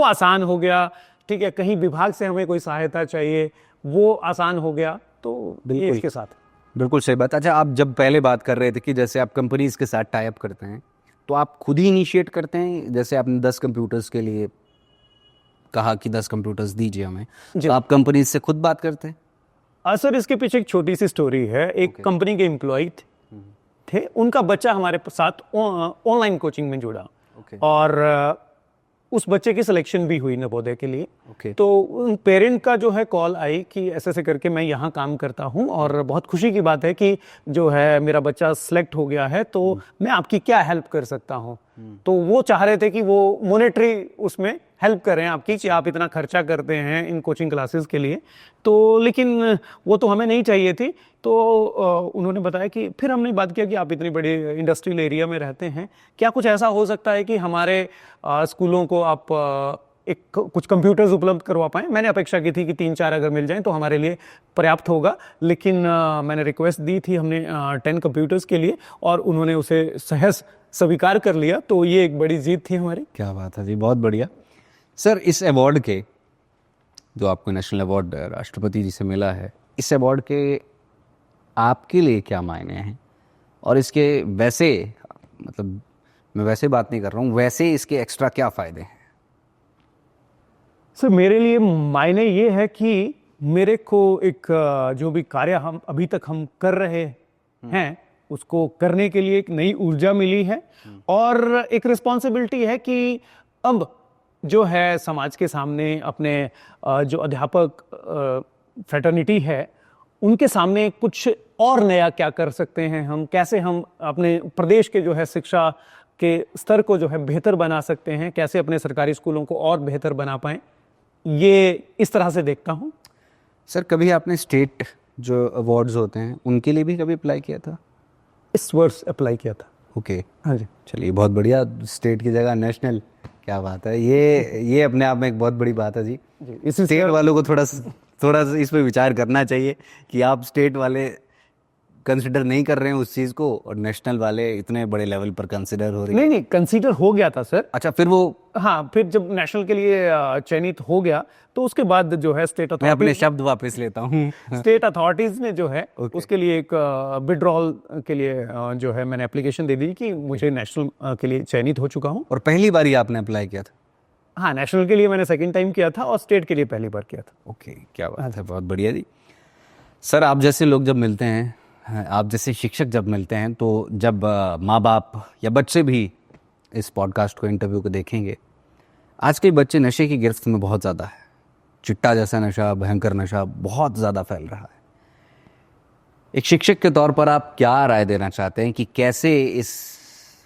आसान हो गया, ठीक है। कहीं विभाग से हमें कोई सहायता चाहिए, वो आसान हो गया, तो ये इसके साथ। बिल्कुल सही बात। अच्छा, आप जब पहले बात कर रहे थे कि जैसे आप कंपनीज के साथ टाई अप करते हैं, तो आप खुद ही इनिशिएट करते हैं? जैसे आपने 10 कंप्यूटर्स के लिए कहा कि 10 कंप्यूटर्स दीजिए हमें, तो आप कंपनीज से खुद बात करते हैं? सर, इसके पीछे एक छोटी सी स्टोरी है। एक कंपनी के एम्प्लॉय थे, उनका बच्चा हमारे साथ ऑनलाइन कोचिंग में जुड़ा, और उस बच्चे की सिलेक्शन भी हुई नवोदय के लिए। तो उन पेरेंट का जो है कॉल आई कि ऐसे ऐसे करके मैं यहाँ काम करता हूँ और बहुत खुशी की बात है कि जो है मेरा बच्चा सिलेक्ट हो गया है, तो मैं आपकी क्या हेल्प कर सकता हूँ। तो वो चाह रहे थे कि वो मॉनेटरी उसमें हेल्प करें आपकी, कि आप इतना खर्चा करते हैं इन कोचिंग क्लासेस के लिए, तो लेकिन वो तो हमें नहीं चाहिए थी। तो उन्होंने बताया कि फिर हमने बात किया कि आप इतनी बड़ी इंडस्ट्रियल एरिया में रहते हैं, क्या कुछ ऐसा हो सकता है कि हमारे स्कूलों को आप कुछ कंप्यूटर्स उपलब्ध करवा पाएँ। मैंने अपेक्षा की थी कि 3-4 अगर मिल जाएं तो हमारे लिए पर्याप्त होगा, लेकिन मैंने रिक्वेस्ट दी थी हमने 10 कंप्यूटर्स के लिए, और उन्होंने उसे सहज स्वीकार कर लिया। तो ये एक बड़ी जीत थी हमारी। क्या बात है जी, बहुत बढ़िया। सर, इस अवार्ड के, जो आपको नेशनल अवार्ड राष्ट्रपति जी से मिला है, इस अवार्ड के आपके लिए क्या मायने हैं, और इसके वैसे, मतलब मैं वैसे बात नहीं कर रहा हूँ, वैसे इसके एक्स्ट्रा क्या फ़ायदे हैं? सर, मेरे लिए मायने ये है कि मेरे को एक जो भी कार्य हम अभी तक हम कर रहे हैं उसको करने के लिए एक नई ऊर्जा मिली है, और एक रिस्पॉन्सिबिलिटी है कि अब जो है समाज के सामने अपने जो अध्यापक फ्रेटर्निटी है उनके सामने कुछ और नया क्या कर सकते हैं हम, कैसे हम अपने प्रदेश के जो है शिक्षा के स्तर को जो है बेहतर बना सकते हैं, कैसे अपने सरकारी स्कूलों को और बेहतर बना पाएं, ये इस तरह से देखता हूँ। सर, कभी आपने स्टेट जो अवार्ड्स होते हैं उनके लिए भी कभी अप्लाई किया था? इस वर्ष अप्लाई किया था। ओके, हाँ जी। चलिए, बहुत बढ़िया। स्टेट की जगह नेशनल, क्या बात है, ये अपने आप में एक बहुत बड़ी बात है जी। इस स्टेट वालों को थोड़ा इस पर विचार करना चाहिए कि आप स्टेट वाले कंसिडर नहीं कर रहे हैं उस चीज को, और नेशनल वाले इतने बड़े लेवल पर कंसिडर हो रही है? नहीं नहीं, कंसीडर हो गया था सर। अच्छा, फिर वो, हाँ, फिर जब नेशनल के लिए चयनित हो गया तो उसके बाद जो है स्टेट मैं अपने अथॉरिटीज शब्द वापस लेता हूँ। स्टेट अथॉरिटीज ने जो है उसके लिए एक विड्रॉल के लिए जो है मैंने एप्लीकेशन दे दी कि मुझे नेशनल के लिए चयनित हो चुका हूँ। और पहली बार ही आपने अप्लाई किया था? हाँ, नेशनल के लिए मैंने सेकंड टाइम किया था और स्टेट के लिए पहली बार किया था। ओके, क्या बात है, बहुत बढ़िया जी। सर, आप जैसे लोग जब मिलते हैं, आप जैसे शिक्षक जब मिलते हैं, तो जब माँ बाप या बच्चे भी इस पॉडकास्ट को, इंटरव्यू को देखेंगे, आज के बच्चे नशे की गिरफ्त में बहुत ज़्यादा है। चिट्टा जैसा नशा, भयंकर नशा बहुत ज़्यादा फैल रहा है। एक शिक्षक के तौर पर आप क्या राय देना चाहते हैं कि कैसे इस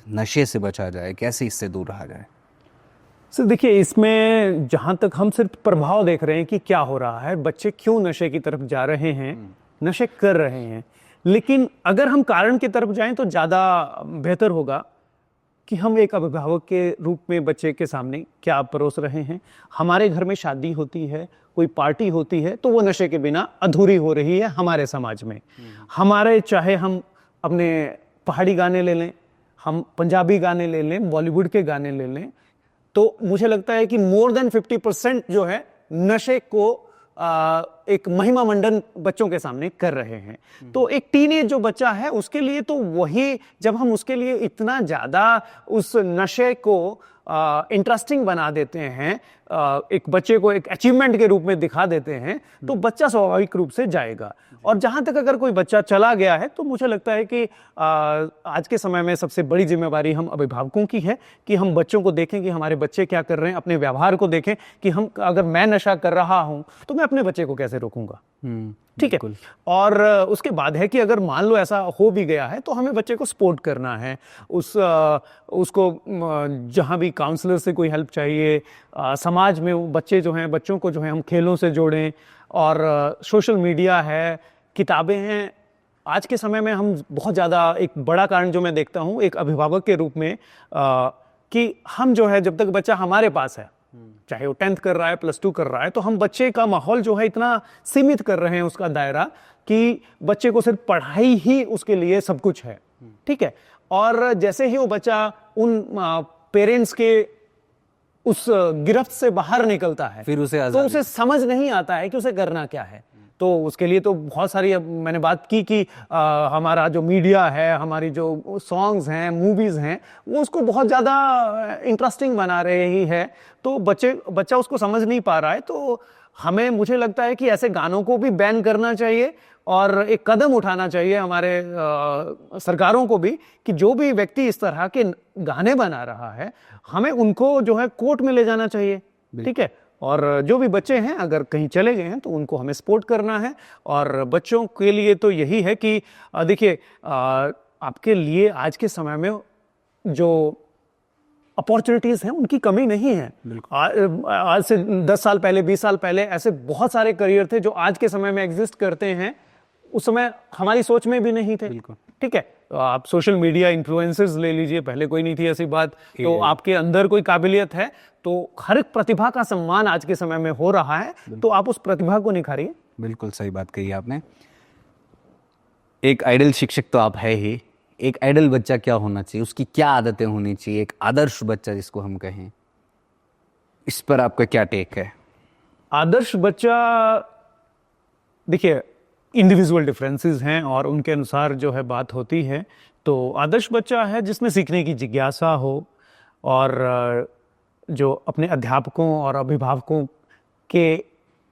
नशे से बचा जाए, कैसे इससे दूर रहा जाए? सर देखिए, इसमें जहाँ तक हम सिर्फ प्रभाव देख रहे हैं कि क्या हो रहा है, बच्चे क्यों नशे की तरफ जा रहे हैं, नशे कर रहे हैं, लेकिन अगर हम कारण की तरफ जाएं तो ज़्यादा बेहतर होगा कि हम एक अभिभावक के रूप में बच्चे के सामने क्या परोस रहे हैं। हमारे घर में शादी होती है, कोई पार्टी होती है, तो वो नशे के बिना अधूरी हो रही है हमारे समाज में। हमारे, चाहे हम अपने पहाड़ी गाने ले लें, हम पंजाबी गाने ले लें, बॉलीवुड के गाने ले लें, तो मुझे लगता है कि मोर देन 50% जो है नशे को एक महिमा मंडन बच्चों के सामने कर रहे हैं। तो एक टीनेज जो बच्चा है उसके लिए तो वही, जब हम उसके लिए इतना ज़्यादा उस नशे को इंटरेस्टिंग बना देते हैं, एक बच्चे को एक अचीवमेंट के रूप में दिखा देते हैं, तो बच्चा स्वाभाविक रूप से जाएगा। और जहाँ तक अगर कोई बच्चा चला गया है तो मुझे लगता है कि आज के समय में सबसे बड़ी जिम्मेवारी हम अभिभावकों की है कि हम बच्चों को देखें कि हमारे बच्चे क्या कर रहे हैं, अपने व्यवहार को देखें कि हम, अगर मैं नशा कर रहा हूँ तो मैं अपने बच्चे को कैसे रोकूंगा। ठीक है। और उसके बाद है कि अगर मान लो ऐसा हो भी गया है तो हमें बच्चे को सपोर्ट करना है, उसको जहाँ भी काउंसलर से कोई हेल्प चाहिए, समाज में वो बच्चे जो हैं, बच्चों को जो है हम खेलों से जोड़ें, और सोशल मीडिया है, किताबें हैं। आज के समय में हम बहुत ज़्यादा, एक बड़ा कारण जो मैं देखता हूँ एक अभिभावक के रूप में, कि हम जो है, जब तक बच्चा हमारे पास है, चाहे वो 10th कर रहा है, +2 कर रहा है, तो हम बच्चे का माहौल जो है इतना सीमित कर रहे हैं, उसका दायरा, कि बच्चे को सिर्फ पढ़ाई ही उसके लिए सब कुछ है। ठीक है। और जैसे ही वो बच्चा उन पेरेंट्स के उस गिरफ्त से बाहर निकलता है, फिर उसे तो उसे समझ नहीं आता है कि उसे करना क्या है। तो उसके लिए तो बहुत सारी, अब मैंने बात की कि हमारा जो मीडिया है, हमारी जो सॉन्ग्स हैं, मूवीज़ हैं, वो उसको बहुत ज़्यादा इंटरेस्टिंग बना रही है। तो बच्चा उसको समझ नहीं पा रहा है। तो हमें, मुझे लगता है कि ऐसे गानों को भी बैन करना चाहिए और एक कदम उठाना चाहिए हमारे सरकारों को भी, कि जो भी व्यक्ति इस तरह के गाने बना रहा है, हमें उनको जो है कोर्ट में ले जाना चाहिए। ठीक है। और जो भी बच्चे हैं अगर कहीं चले गए हैं तो उनको हमें सपोर्ट करना है। और बच्चों के लिए तो यही है कि देखिए, आपके लिए आज के समय में जो अपॉर्चुनिटीज़ हैं उनकी कमी नहीं है। आज से 10 साल पहले, 20 साल पहले ऐसे बहुत सारे करियर थे जो आज के समय में एग्जिस्ट करते हैं, उस समय हमारी सोच में भी नहीं थे। ठीक है। आप सोशल मीडिया इन्फ्लुएंसर्स ले लीजिए, पहले कोई नहीं थी ऐसी बात। तो आपके अंदर कोई काबिलियत है तो हर एक प्रतिभा का सम्मान आज के समय में हो रहा है, तो आप उस प्रतिभा को निखारिए। बिल्कुल सही बात कही आपने। एक आइडल शिक्षक तो आप है ही, एक आइडल बच्चा क्या होना चाहिए, उसकी क्या आदतें होनी चाहिए, एक आदर्श बच्चा जिसको हम कहें, इस पर आपका क्या टेक है? आदर्श बच्चा, देखिए, इंडिविजुअल डिफरेंसेस हैं और उनके अनुसार जो है बात होती है। तो आदर्श बच्चा है जिसमें सीखने की जिज्ञासा हो और जो अपने अध्यापकों और अभिभावकों के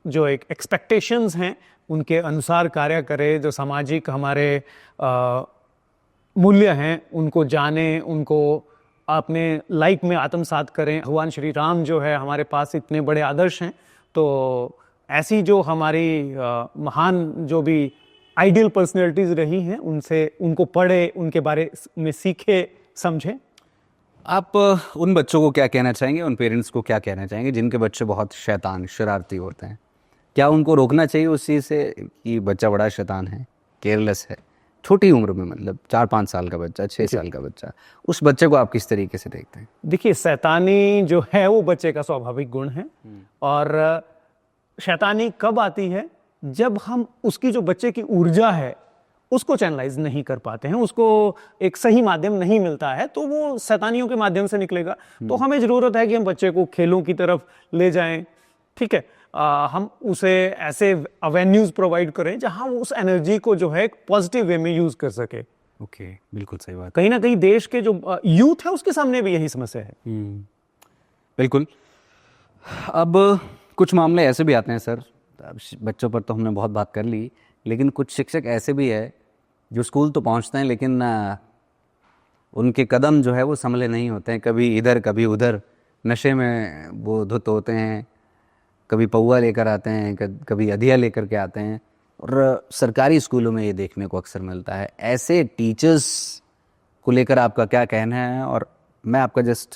जो एक एक्सपेक्टेशंस हैं उनके अनुसार कार्य करे, जो सामाजिक हमारे मूल्य हैं उनको जाने, उनको अपने लाइफ में आत्मसात करें। भगवान श्री राम जो है हमारे पास इतने बड़े आदर्श हैं, तो ऐसी जो हमारी महान जो भी आइडियल पर्सनैलिटीज़ रही हैं उनको पढ़े, उनके बारे में सीखे, समझें। आप उन बच्चों को क्या कहना चाहेंगे, उन पेरेंट्स को क्या कहना चाहेंगे जिनके बच्चे बहुत शैतान, शरारती होते हैं? क्या उनको रोकना चाहिए उस चीज़ से कि बच्चा बड़ा शैतान है, केयरलेस है, छोटी उम्र में, मतलब 4-5 साल का बच्चा, 6 साल का बच्चा, उस बच्चे को आप किस तरीके से देखते हैं? देखिए, शैतानी जो है वो बच्चे का स्वाभाविक गुण है। और शैतानी कब आती है? जब हम उसकी जो बच्चे की ऊर्जा है उसको चैनलाइज नहीं कर पाते हैं, उसको एक सही माध्यम नहीं मिलता है, तो वो शैतानियों के माध्यम से निकलेगा। तो हमें ज़रूरत है कि हम बच्चे को खेलों की तरफ ले जाएं, ठीक है, हम उसे ऐसे अवेन्यूज प्रोवाइड करें जहां वो उस एनर्जी को जो है पॉजिटिव वे में यूज कर सके। ओके, बिल्कुल सही बात। कहीं ना कहीं देश के जो यूथ है उसके सामने भी यही समस्या है। बिल्कुल। अब कुछ मामले ऐसे भी आते हैं सर, अब बच्चों पर तो हमने बहुत बात कर ली, लेकिन कुछ शिक्षक ऐसे भी है जो स्कूल तो पहुंचते हैं लेकिन उनके कदम जो है वो संभले नहीं होते हैं, कभी इधर कभी उधर, नशे में वो धुत होते हैं, कभी पौआ लेकर आते हैं, कभी अधिया लेकर के आते हैं, और सरकारी स्कूलों में ये देखने को अक्सर मिलता है। ऐसे टीचर्स को लेकर आपका क्या कहना है? और मैं आपका जस्ट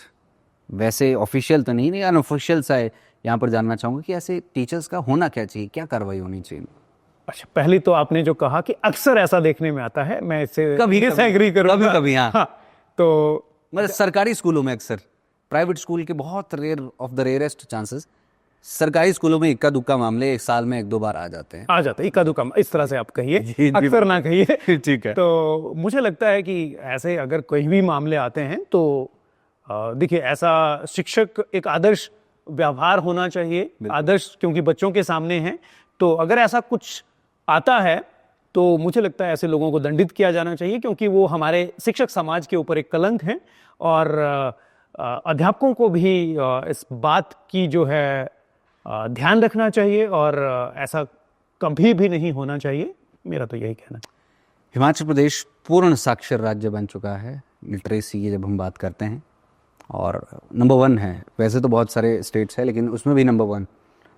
वैसे ऑफिशियल तो नहीं अनऑफिशियल सा है यहाँ पर जानना चाहूँगा कि ऐसे टीचर्स का होना क्या चाहिए, क्या कार्रवाई होनी चाहिए? अच्छा, पहली तो आपने जो कहा कि अक्सर ऐसा देखने में आता है, मैं इससे कभी डिसएग्री करूंगा। कभी हाँ। तो मतलब सरकारी स्कूलों में अक्सर, प्राइवेट स्कूल के बहुत rare of the rarest chances, सरकारी स्कूलों में इक्का दुक्का मामले एक साल में 1-2 बार आ जाते हैं। इक्का दुक्का, इस तरह से आप कहिए, जी, अक्सर ना कहिए। ठीक है। तो मुझे लगता है कि ऐसे अगर कोई भी मामले आते हैं तो देखिए, ऐसा शिक्षक एक आदर्श व्यवहार होना चाहिए, आदर्श, क्योंकि बच्चों के सामने हैं। तो अगर ऐसा कुछ आता है तो मुझे लगता है ऐसे लोगों को दंडित किया जाना चाहिए, क्योंकि वो हमारे शिक्षक समाज के ऊपर एक कलंक है। और अध्यापकों को भी इस बात की जो है ध्यान रखना चाहिए, और ऐसा कभी भी नहीं होना चाहिए, मेरा तो यही कहना है। हिमाचल प्रदेश पूर्ण साक्षर राज्य बन चुका है लिटरेसी की जब हम बात करते हैं, और नंबर 1 है। वैसे तो बहुत सारे स्टेट्स हैं लेकिन उसमें भी नंबर 1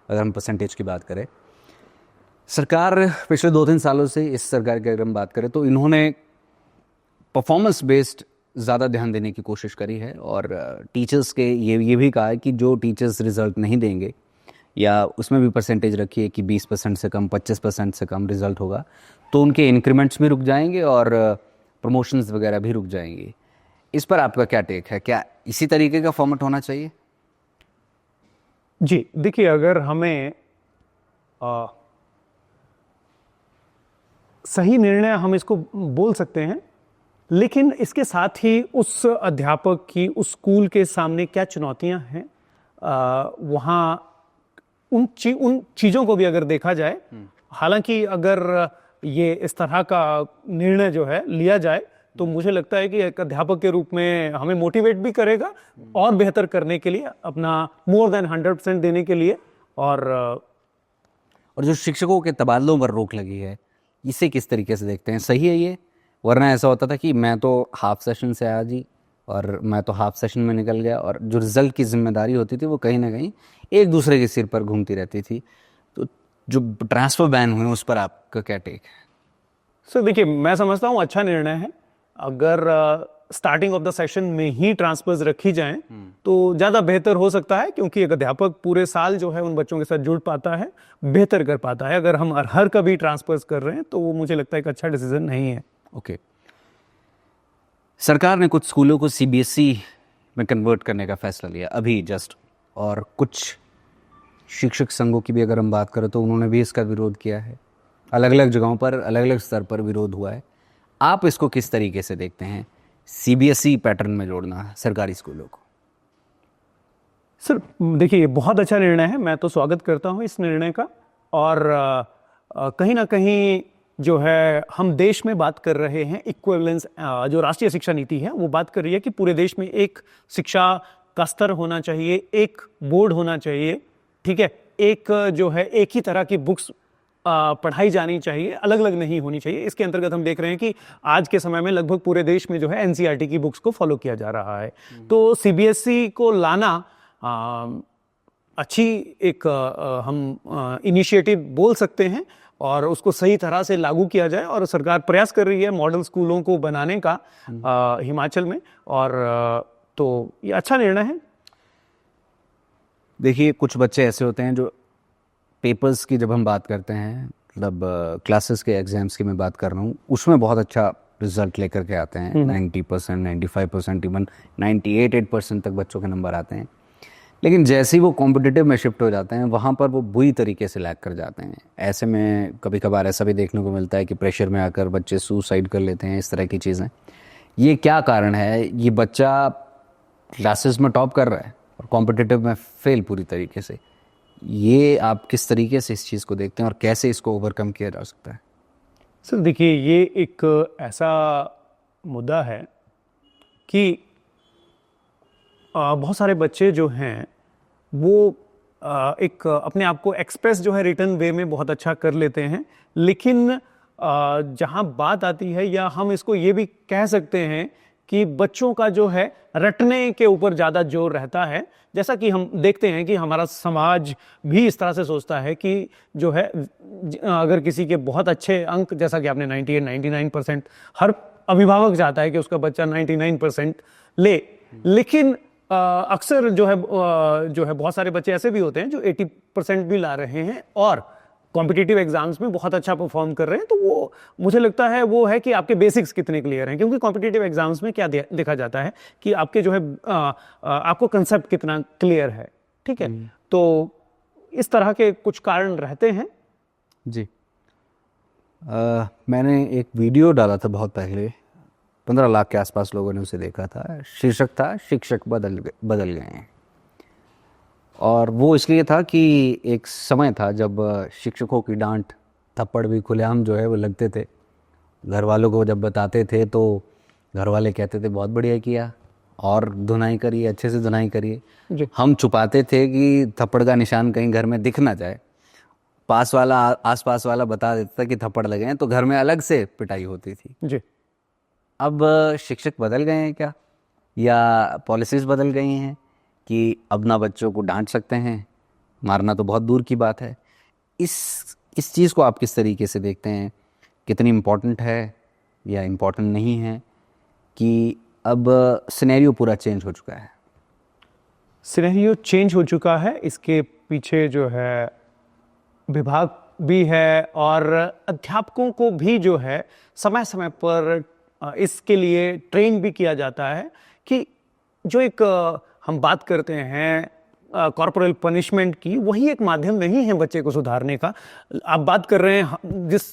अगर हम परसेंटेज की बात करें। सरकार पिछले 2-3 सालों से, इस सरकार की अगर हम बात करें तो इन्होंने परफॉर्मेंस बेस्ड ज़्यादा ध्यान देने की कोशिश करी है, और टीचर्स के ये भी कहा है कि जो टीचर्स रिजल्ट नहीं देंगे, या उसमें भी परसेंटेज रखी है कि 20% से कम, 25% से कम रिजल्ट होगा तो उनके इंक्रीमेंट्स भी रुक जाएंगे और प्रमोशंस वगैरह भी रुक जाएंगे। इस पर आपका क्या टेक है? क्या इसी तरीके का फॉर्मेट होना चाहिए? जी देखिए, अगर हमें सही निर्णय हम इसको बोल सकते हैं, लेकिन इसके साथ ही उस अध्यापक की, उस स्कूल के सामने क्या चुनौतियां हैं, वहाँ उन चीज़ों को भी अगर देखा जाए। हालांकि अगर ये इस तरह का निर्णय जो है लिया जाए तो मुझे लगता है कि एक अध्यापक के रूप में हमें मोटिवेट भी करेगा और बेहतर करने के लिए, अपना मोर देन 100% देने के लिए। और जो शिक्षकों के तबादलों पर रोक लगी है, इसे किस तरीके से देखते हैं? सही है ये? वरना ऐसा होता था कि मैं तो हाफ सेशन से आया जी और मैं तो हाफ सेशन में निकल गया, और जो रिजल्ट की जिम्मेदारी होती थी वो कहीं ना कहीं एक दूसरे के सिर पर घूमती रहती थी। तो जो ट्रांसफर बैन हुए उस पर आपका क्या टेक है? सर देखिए, मैं समझता हूँ अच्छा निर्णय है। अगर स्टार्टिंग ऑफ द सेशन में ही ट्रांसफर्स रखी जाएं तो ज़्यादा बेहतर हो सकता है, क्योंकि एक अध्यापक पूरे साल जो है उन बच्चों के साथ जुड़ पाता है, बेहतर कर पाता है। अगर हम हर कभी ट्रांसफर्स कर रहे हैं तो वो मुझे लगता है एक अच्छा डिसीजन नहीं है। ओके। सरकार ने कुछ स्कूलों को सीबीएसई में कन्वर्ट करने का फैसला लिया अभी जस्ट, और कुछ शिक्षक संघों की भी अगर हम बात करें तो उन्होंने भी इसका विरोध किया है। अलग अलग जगहों पर, अलग अलग स्तर पर विरोध हुआ है। आप इसको किस तरीके से देखते हैं, सीबीएसई पैटर्न में जोड़ना सरकारी स्कूलों को? सर देखिए, ये बहुत अच्छा निर्णय है, मैं तो स्वागत करता हूँ इस निर्णय का। और कहीं ना कहीं जो है हम देश में बात कर रहे हैं इक्विवेलेंस, जो राष्ट्रीय शिक्षा नीति है वो बात कर रही है कि पूरे देश में एक शिक्षा का स्तर होना चाहिए, एक बोर्ड होना चाहिए, ठीक है, एक जो है एक ही तरह की बुक्स पढ़ाई जानी चाहिए, अलग अलग नहीं होनी चाहिए। इसके अंतर्गत हम देख रहे हैं कि आज के समय में लगभग पूरे देश में जो है एनसीईआरटी की बुक्स को फॉलो किया जा रहा है। तो सीबीएसई को लाना अच्छी एक हम इनिशिएटिव बोल सकते हैं, और उसको सही तरह से लागू किया जाए। और सरकार प्रयास कर रही है मॉडल स्कूलों को बनाने का हिमाचल में, और तो ये अच्छा निर्णय है। देखिए, कुछ बच्चे ऐसे होते हैं जो पेपर्स की जब हम बात करते हैं, मतलब क्लासेस के एग्जाम्स की मैं बात कर रहा हूँ, उसमें बहुत अच्छा रिजल्ट लेकर के आते हैं। 90%, 95%, इवन 98% तक बच्चों के नंबर आते हैं। लेकिन जैसे ही वो कॉम्पिटिटिव में शिफ्ट हो जाते हैं वहाँ पर वो बुरी तरीके से लैग कर जाते हैं। ऐसे में कभी कभार ऐसा भी देखने को मिलता है कि प्रेशर में आकर बच्चे सुसाइड कर लेते हैं, इस तरह की चीज़ें। ये क्या कारण है? ये बच्चा क्लासेस में टॉप कर रहा है और कॉम्पिटिटिव में फेल पूरी तरीके से। ये आप किस तरीके से इस चीज़ को देखते हैं और कैसे इसको ओवरकम किया जा सकता है? सर देखिए, ये एक ऐसा मुद्दा है कि बहुत सारे बच्चे जो हैं वो एक अपने आप को एक्सप्रेस जो है रिटर्न वे में बहुत अच्छा कर लेते हैं, लेकिन जहाँ बात आती है, या हम इसको ये भी कह सकते हैं कि बच्चों का जो है रटने के ऊपर ज़्यादा जोर रहता है। जैसा कि हम देखते हैं कि हमारा समाज भी इस तरह से सोचता है कि जो है अगर किसी के बहुत अच्छे अंक, जैसा कि आपने 98, 99%, हर अभिभावक चाहता है कि उसका बच्चा 99% ले, लेकिन अक्सर जो है बहुत सारे बच्चे ऐसे भी होते हैं जो 80% भी ला रहे हैं और कॉम्पिटिटिव एग्जाम्स में बहुत अच्छा परफॉर्म कर रहे हैं। तो वो मुझे लगता है वो है कि आपके बेसिक्स कितने क्लियर हैं, क्योंकि कॉम्पिटिटिव एग्जाम्स में क्या देखा जाता है कि आपके जो है आपको कंसेप्ट कितना क्लियर है। ठीक है, तो इस तरह के कुछ कारण रहते हैं। जी, मैंने एक वीडियो डाला था बहुत पहले, 15 लाख के आसपास लोगों ने उसे देखा था। शीर्षक था शिक्षक बदल गए हैं। और वो इसलिए था कि एक समय था जब शिक्षकों की डांट थप्पड़ भी खुलेआम जो है वो लगते थे। घर वालों को जब बताते थे तो घर वाले कहते थे बहुत बढ़िया किया, और धुनाई करिए, अच्छे से धुनाई करिए। हम छुपाते थे कि थप्पड़ का निशान कहीं घर में दिख ना जाए। आसपास वाला बता देता था कि थप्पड़ लगे हैं, तो घर में अलग से पिटाई होती थी। जी, अब शिक्षक बदल गए हैं क्या, या पॉलिसीज़ बदल गई हैं कि अब ना बच्चों को डांट सकते हैं, मारना तो बहुत दूर की बात है। इस चीज़ को आप किस तरीके से देखते हैं? कितनी इम्पोर्टेंट है या इम्पोर्टेंट नहीं है कि अब सिनेरियो पूरा चेंज हो चुका है? सिनेरियो चेंज हो चुका है, इसके पीछे जो है विभाग भी है और अध्यापकों को भी जो है समय समय पर इसके लिए ट्रेन भी किया जाता है कि जो एक हम बात करते हैं कॉर्पोरल पनिशमेंट की, वही एक माध्यम नहीं है बच्चे को सुधारने का। आप बात कर रहे हैं जिस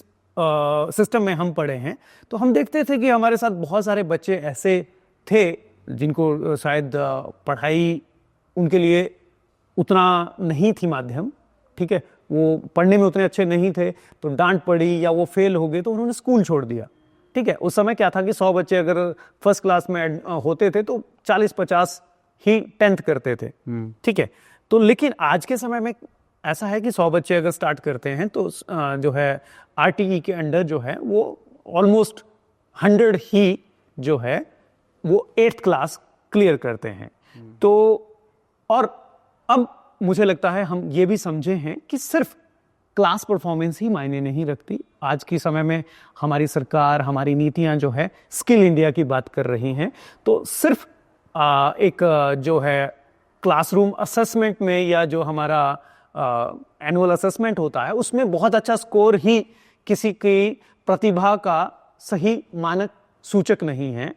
सिस्टम में हम पढ़े हैं, तो हम देखते थे कि हमारे साथ बहुत सारे बच्चे ऐसे थे जिनको शायद पढ़ाई उनके लिए उतना नहीं थी माध्यम। ठीक है, वो पढ़ने में उतने अच्छे नहीं थे, तो डांट पड़ी या वो फेल हो गए तो उन्होंने स्कूल छोड़ दिया। ठीक है, उस समय क्या था कि 100 बच्चे अगर फर्स्ट क्लास में होते थे तो 40-50 ही 10th करते थे। ठीक है, तो लेकिन आज के समय में ऐसा है कि 100 बच्चे अगर स्टार्ट करते हैं तो जो है RTE के अंडर जो है वो ऑलमोस्ट 100 ही जो है वो 8th क्लास क्लियर करते हैं। तो और अब मुझे लगता है हम ये भी समझे हैं कि सिर्फ क्लास परफॉर्मेंस ही मायने नहीं रखती। आज के समय में हमारी सरकार, हमारी नीतियां जो है स्किल इंडिया की बात कर रही हैं, तो सिर्फ एक जो है क्लासरूम असेसमेंट में या जो हमारा एनुअल असेसमेंट होता है उसमें बहुत अच्छा स्कोर ही किसी की प्रतिभा का सही मानक सूचक नहीं है।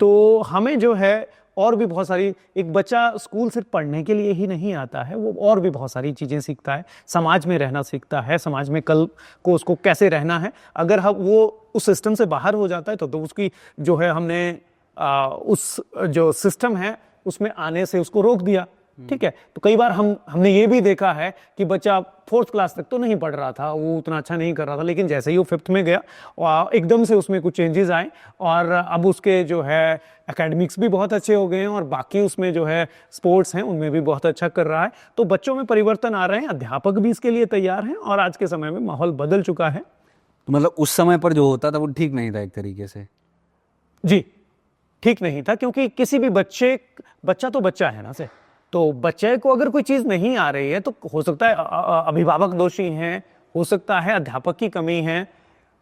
तो हमें जो है और भी बहुत सारी, एक बच्चा स्कूल सिर्फ पढ़ने के लिए ही नहीं आता है, वो और भी बहुत सारी चीज़ें सीखता है, समाज में रहना सीखता है, समाज में कल को उसको कैसे रहना है। अगर हम वो उस सिस्टम से बाहर हो जाता है तो उसकी जो है हमने उस जो सिस्टम है उसमें आने से उसको रोक दिया। ठीक है, तो कई बार हमने ये भी देखा है कि बच्चा 4th क्लास तक तो नहीं पढ़ रहा था, वो उतना अच्छा नहीं कर रहा था, लेकिन जैसे ही वो 5th में गया और एकदम से उसमें कुछ चेंजेस आए और अब उसके जो है एकेडमिक्स भी बहुत अच्छे हो गए हैं और बाकी उसमें जो है स्पोर्ट्स हैं उनमें भी बहुत अच्छा कर रहा है। तो बच्चों में परिवर्तन आ रहे हैं, अध्यापक भी इसके लिए तैयार हैं और आज के समय में माहौल बदल चुका है। तो मतलब उस समय पर जो होता था वो ठीक नहीं था एक तरीके से? जी, ठीक नहीं था, क्योंकि किसी भी बच्चा तो बच्चा है ना से, तो बच्चे को अगर कोई चीज़ नहीं आ रही है तो हो सकता है अभिभावक दोषी हैं, हो सकता है अध्यापक की कमी है,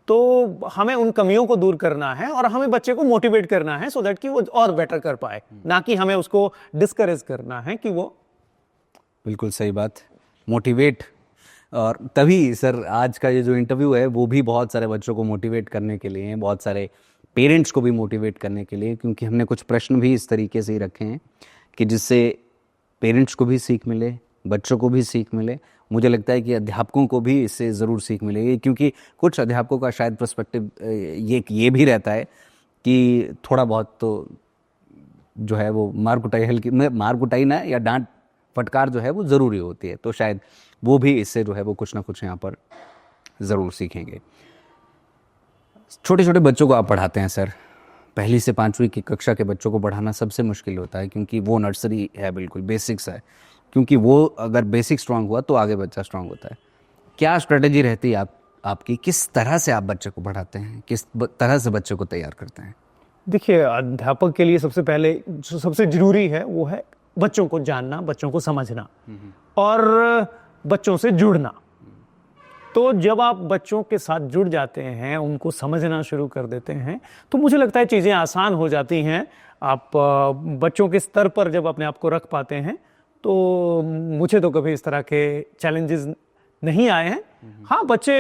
तो हमें उन कमियों को दूर करना है और हमें बच्चे को मोटिवेट करना है सो दैट कि वो और बेटर कर पाए, ना कि हमें उसको डिस्करेज करना है कि वो। बिल्कुल सही बात, मोटिवेट। और तभी सर आज का ये जो इंटरव्यू है वो भी बहुत सारे बच्चों को मोटिवेट करने के लिए, बहुत सारे पेरेंट्स को भी मोटिवेट करने के लिए, क्योंकि हमने कुछ प्रश्न भी इस तरीके से ही रखे हैं कि जिससे पेरेंट्स को भी सीख मिले, बच्चों को भी सीख मिले। मुझे लगता है कि अध्यापकों को भी इससे ज़रूर सीख मिलेगी, क्योंकि कुछ अध्यापकों का शायद पर्सपेक्टिव ये भी रहता है कि थोड़ा बहुत तो जो है वो मार कुटाई ना या डांट फटकार जो है वो ज़रूरी होती है, तो शायद वो भी इससे जो है वो कुछ ना कुछ यहाँ पर ज़रूर सीखेंगे। छोटे छोटे बच्चों को आप पढ़ाते हैं सर, 1 से 5वीं की कक्षा के बच्चों को पढ़ाना सबसे मुश्किल होता है, क्योंकि वो नर्सरी है, बिल्कुल बेसिक्स है, क्योंकि वो अगर बेसिक स्ट्रांग हुआ तो आगे बच्चा स्ट्रांग होता है। क्या स्ट्रेटेजी रहती है आपकी, किस तरह से आप बच्चे को पढ़ाते हैं, किस तरह से बच्चे को तैयार करते हैं? देखिए, अध्यापक के लिए सबसे पहले जो सबसे जरूरी है वो है बच्चों को जानना, बच्चों को समझना और बच्चों से जुड़ना। तो जब आप बच्चों के साथ जुड़ जाते हैं, उनको समझना शुरू कर देते हैं, तो मुझे लगता है चीज़ें आसान हो जाती हैं। आप बच्चों के स्तर पर जब अपने आप को रख पाते हैं, तो मुझे तो कभी इस तरह के चैलेंजेस नहीं आए हैं। हाँ, बच्चे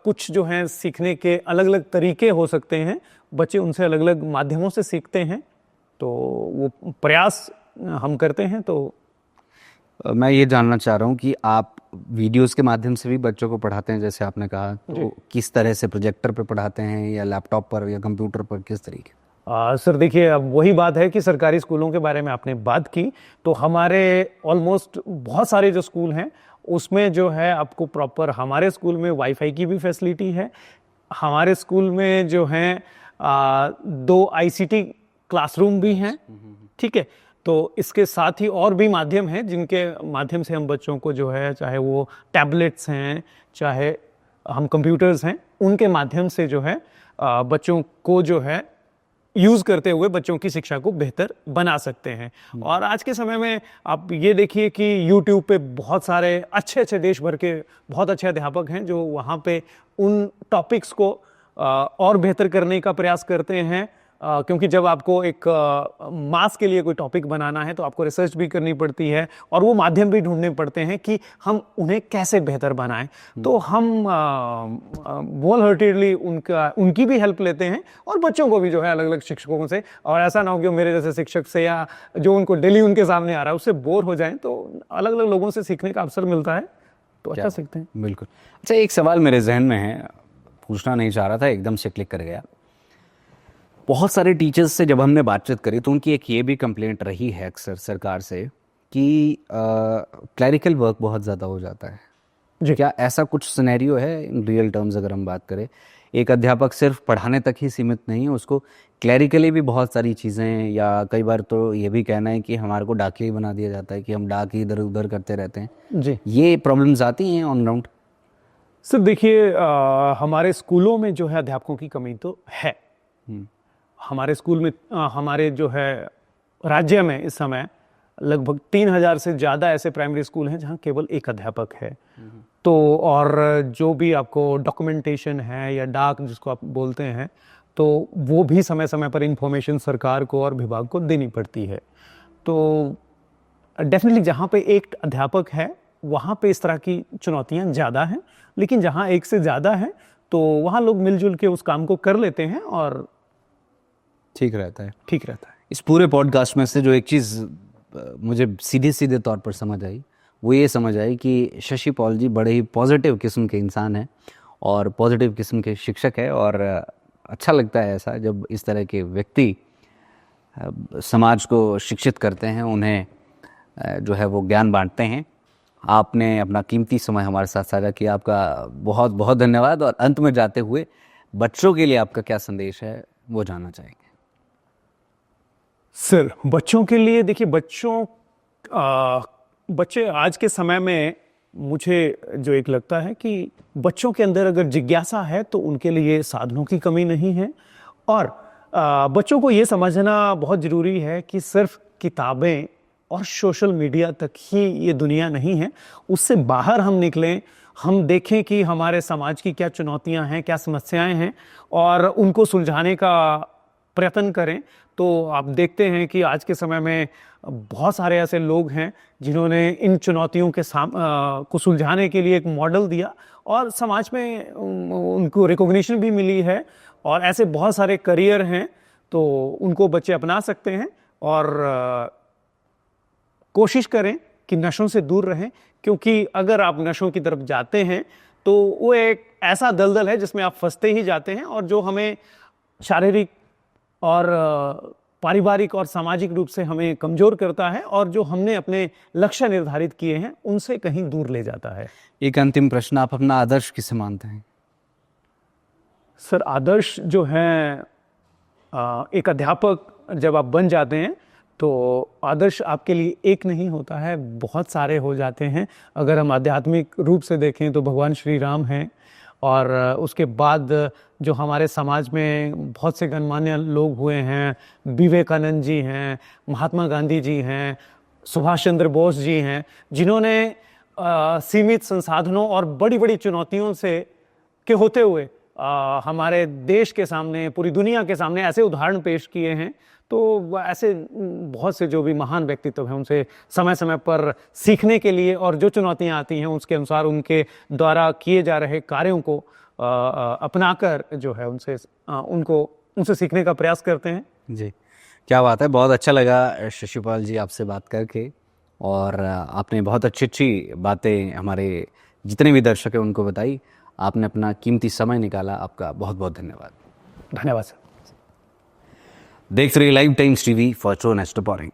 कुछ जो हैं सीखने के अलग अलग तरीके हो सकते हैं, बच्चे उनसे अलग अलग माध्यमों से सीखते हैं, तो वो प्रयास हम करते हैं। तो मैं ये जानना चाह रहा हूँ कि आप वीडियोस के माध्यम से भी बच्चों को पढ़ाते हैं, जैसे आपने कहा, तो किस तरह से, प्रोजेक्टर पे पढ़ाते हैं या लैपटॉप पर या कंप्यूटर पर, किस तरीके? सर देखिए, अब वही बात है कि सरकारी स्कूलों के बारे में आपने बात की, तो हमारे ऑलमोस्ट बहुत सारे जो स्कूल हैं उसमें जो है आपको प्रॉपर, हमारे स्कूल में वाईफाई की भी फैसिलिटी है। हमारे स्कूल में जो है 2 आईसीटी क्लासरूम भी हैं, ठीक है। तो इसके साथ ही और भी माध्यम हैं जिनके माध्यम से हम बच्चों को जो है, चाहे वो टैबलेट्स हैं, चाहे हम कंप्यूटर्स हैं, उनके माध्यम से जो है बच्चों को जो है यूज़ करते हुए बच्चों की शिक्षा को बेहतर बना सकते हैं। और आज के समय में आप ये देखिए कि YouTube पे बहुत सारे अच्छे देश भर के बहुत अच्छे अध्यापक हैं जो वहाँ पे उन टॉपिक्स को और बेहतर करने का प्रयास करते हैं, क्योंकि जब आपको एक मास के लिए कोई टॉपिक बनाना है तो आपको रिसर्च भी करनी पड़ती है और वो माध्यम भी ढूंढने पड़ते हैं कि हम उन्हें कैसे बेहतर बनाएं। तो हम होल हार्टेडली उनकी भी हेल्प लेते हैं और बच्चों को भी जो है अलग अलग शिक्षकों से, और ऐसा ना हो कि मेरे जैसे शिक्षक से या जो उनको डेली उनके सामने आ रहा है उससे बोर हो जाएं, तो अलग अलग लोगों से सीखने का अवसर मिलता है, तो अच्छा सीखते हैं। बिल्कुल। अच्छा, एक सवाल मेरे जहन में है, पूछना नहीं चाह रहा था, एकदम से क्लिक कर गया। बहुत सारे टीचर्स से जब हमने बातचीत करी तो उनकी एक ये भी कंप्लेंट रही है अक्सर सरकार से कि क्लरिकल वर्क बहुत ज़्यादा हो जाता है जी। क्या ऐसा कुछ सिनेरियो है इन रियल टर्म्स, अगर हम बात करें? एक अध्यापक सिर्फ पढ़ाने तक ही सीमित नहीं है, उसको क्लरिकली भी बहुत सारी चीज़ें, या कई बार तो ये भी कहना है कि हमारे को डाकिया ही बना दिया जाता है कि हम डाक ही इधर उधर करते रहते हैं जी। ये प्रॉब्लम्स आती हैं ऑन ग्राउंड? सर देखिए, हमारे स्कूलों में जो है अध्यापकों की कमी तो है। हमारे स्कूल में हमारे जो है राज्य में इस समय लगभग 3000 से ज़्यादा ऐसे प्राइमरी स्कूल हैं जहां केवल एक अध्यापक है। तो और जो भी आपको डॉक्यूमेंटेशन है या डाक जिसको आप बोलते हैं, तो वो भी समय समय पर इंफॉर्मेशन सरकार को और विभाग को देनी पड़ती है। तो डेफिनेटली जहाँ पे एक अध्यापक है वहाँ पे इस तरह की चुनौतियाँ ज़्यादा हैं, लेकिन जहाँ एक से ज़्यादा है तो वहाँ लोग मिलजुल के उस काम को कर लेते हैं और ठीक रहता है। इस पूरे पॉडकास्ट में से जो एक चीज़ मुझे सीधे तौर पर समझ आई, वो ये समझ आई कि शशि पॉल जी बड़े ही पॉजिटिव किस्म के इंसान हैं और पॉजिटिव किस्म के शिक्षक है, और अच्छा लगता है ऐसा जब इस तरह के व्यक्ति समाज को शिक्षित करते हैं, उन्हें जो है वो ज्ञान बांटते हैं। आपने अपना कीमती समय हमारे साथ साझा किया, आपका बहुत बहुत धन्यवाद। और अंत में जाते हुए बच्चों के लिए आपका क्या संदेश है वो जानना चाहेंगे। सर बच्चों के लिए देखिए, बच्चे आज के समय में मुझे जो एक लगता है कि बच्चों के अंदर अगर जिज्ञासा है तो उनके लिए साधनों की कमी नहीं है, और बच्चों को ये समझना बहुत ज़रूरी है कि सिर्फ किताबें और सोशल मीडिया तक ही ये दुनिया नहीं है। उससे बाहर हम निकलें, हम देखें कि हमारे समाज की क्या चुनौतियां हैं, क्या समस्याएं हैं, और उनको सुलझाने का प्रयत्न करें। तो आप देखते हैं कि आज के समय में बहुत सारे ऐसे लोग हैं जिन्होंने इन चुनौतियों के को सुलझाने के लिए एक मॉडल दिया और समाज में उनको रिकॉग्निशन भी मिली है, और ऐसे बहुत सारे करियर हैं, तो उनको बच्चे अपना सकते हैं और कोशिश करें कि नशों से दूर रहें, क्योंकि अगर आप नशों की तरफ जाते हैं तो वो एक ऐसा दलदल है जिसमें आप फंसते ही जाते हैं, और जो हमें शारीरिक और पारिवारिक और सामाजिक रूप से हमें कमजोर करता है, और जो हमने अपने लक्ष्य निर्धारित किए हैं उनसे कहीं दूर ले जाता है। एक अंतिम प्रश्न, आप अपना आदर्श किसे मानते हैं? सर, आदर्श जो है, एक अध्यापक जब आप बन जाते हैं तो आदर्श आपके लिए एक नहीं होता है, बहुत सारे हो जाते हैं। अगर हम आध्यात्मिक रूप से देखें तो भगवान श्री राम हैं, और उसके बाद जो हमारे समाज में बहुत से गणमान्य लोग हुए हैं, विवेकानंद जी हैं, महात्मा गांधी जी हैं, सुभाष चंद्र बोस जी हैं, जिन्होंने सीमित संसाधनों और बड़ी बड़ी चुनौतियों से के होते हुए हमारे देश के सामने, पूरी दुनिया के सामने ऐसे उदाहरण पेश किए हैं। तो ऐसे बहुत से जो भी महान व्यक्तित्व हैं उनसे समय समय पर सीखने के लिए, और जो चुनौतियां आती हैं उसके अनुसार उनके द्वारा किए जा रहे कार्यों को अपनाकर जो है उनसे सीखने का प्रयास करते हैं। जी, क्या बात है, बहुत अच्छा लगा शशिपाल जी आपसे बात करके, और आपने बहुत अच्छी अच्छी बातें हमारे जितने भी दर्शक हैं उनको बताई। आपने अपना कीमती समय निकाला, आपका बहुत बहुत धन्यवाद। धन्यवाद सर। देखते रहिए live times TV for true next reporting.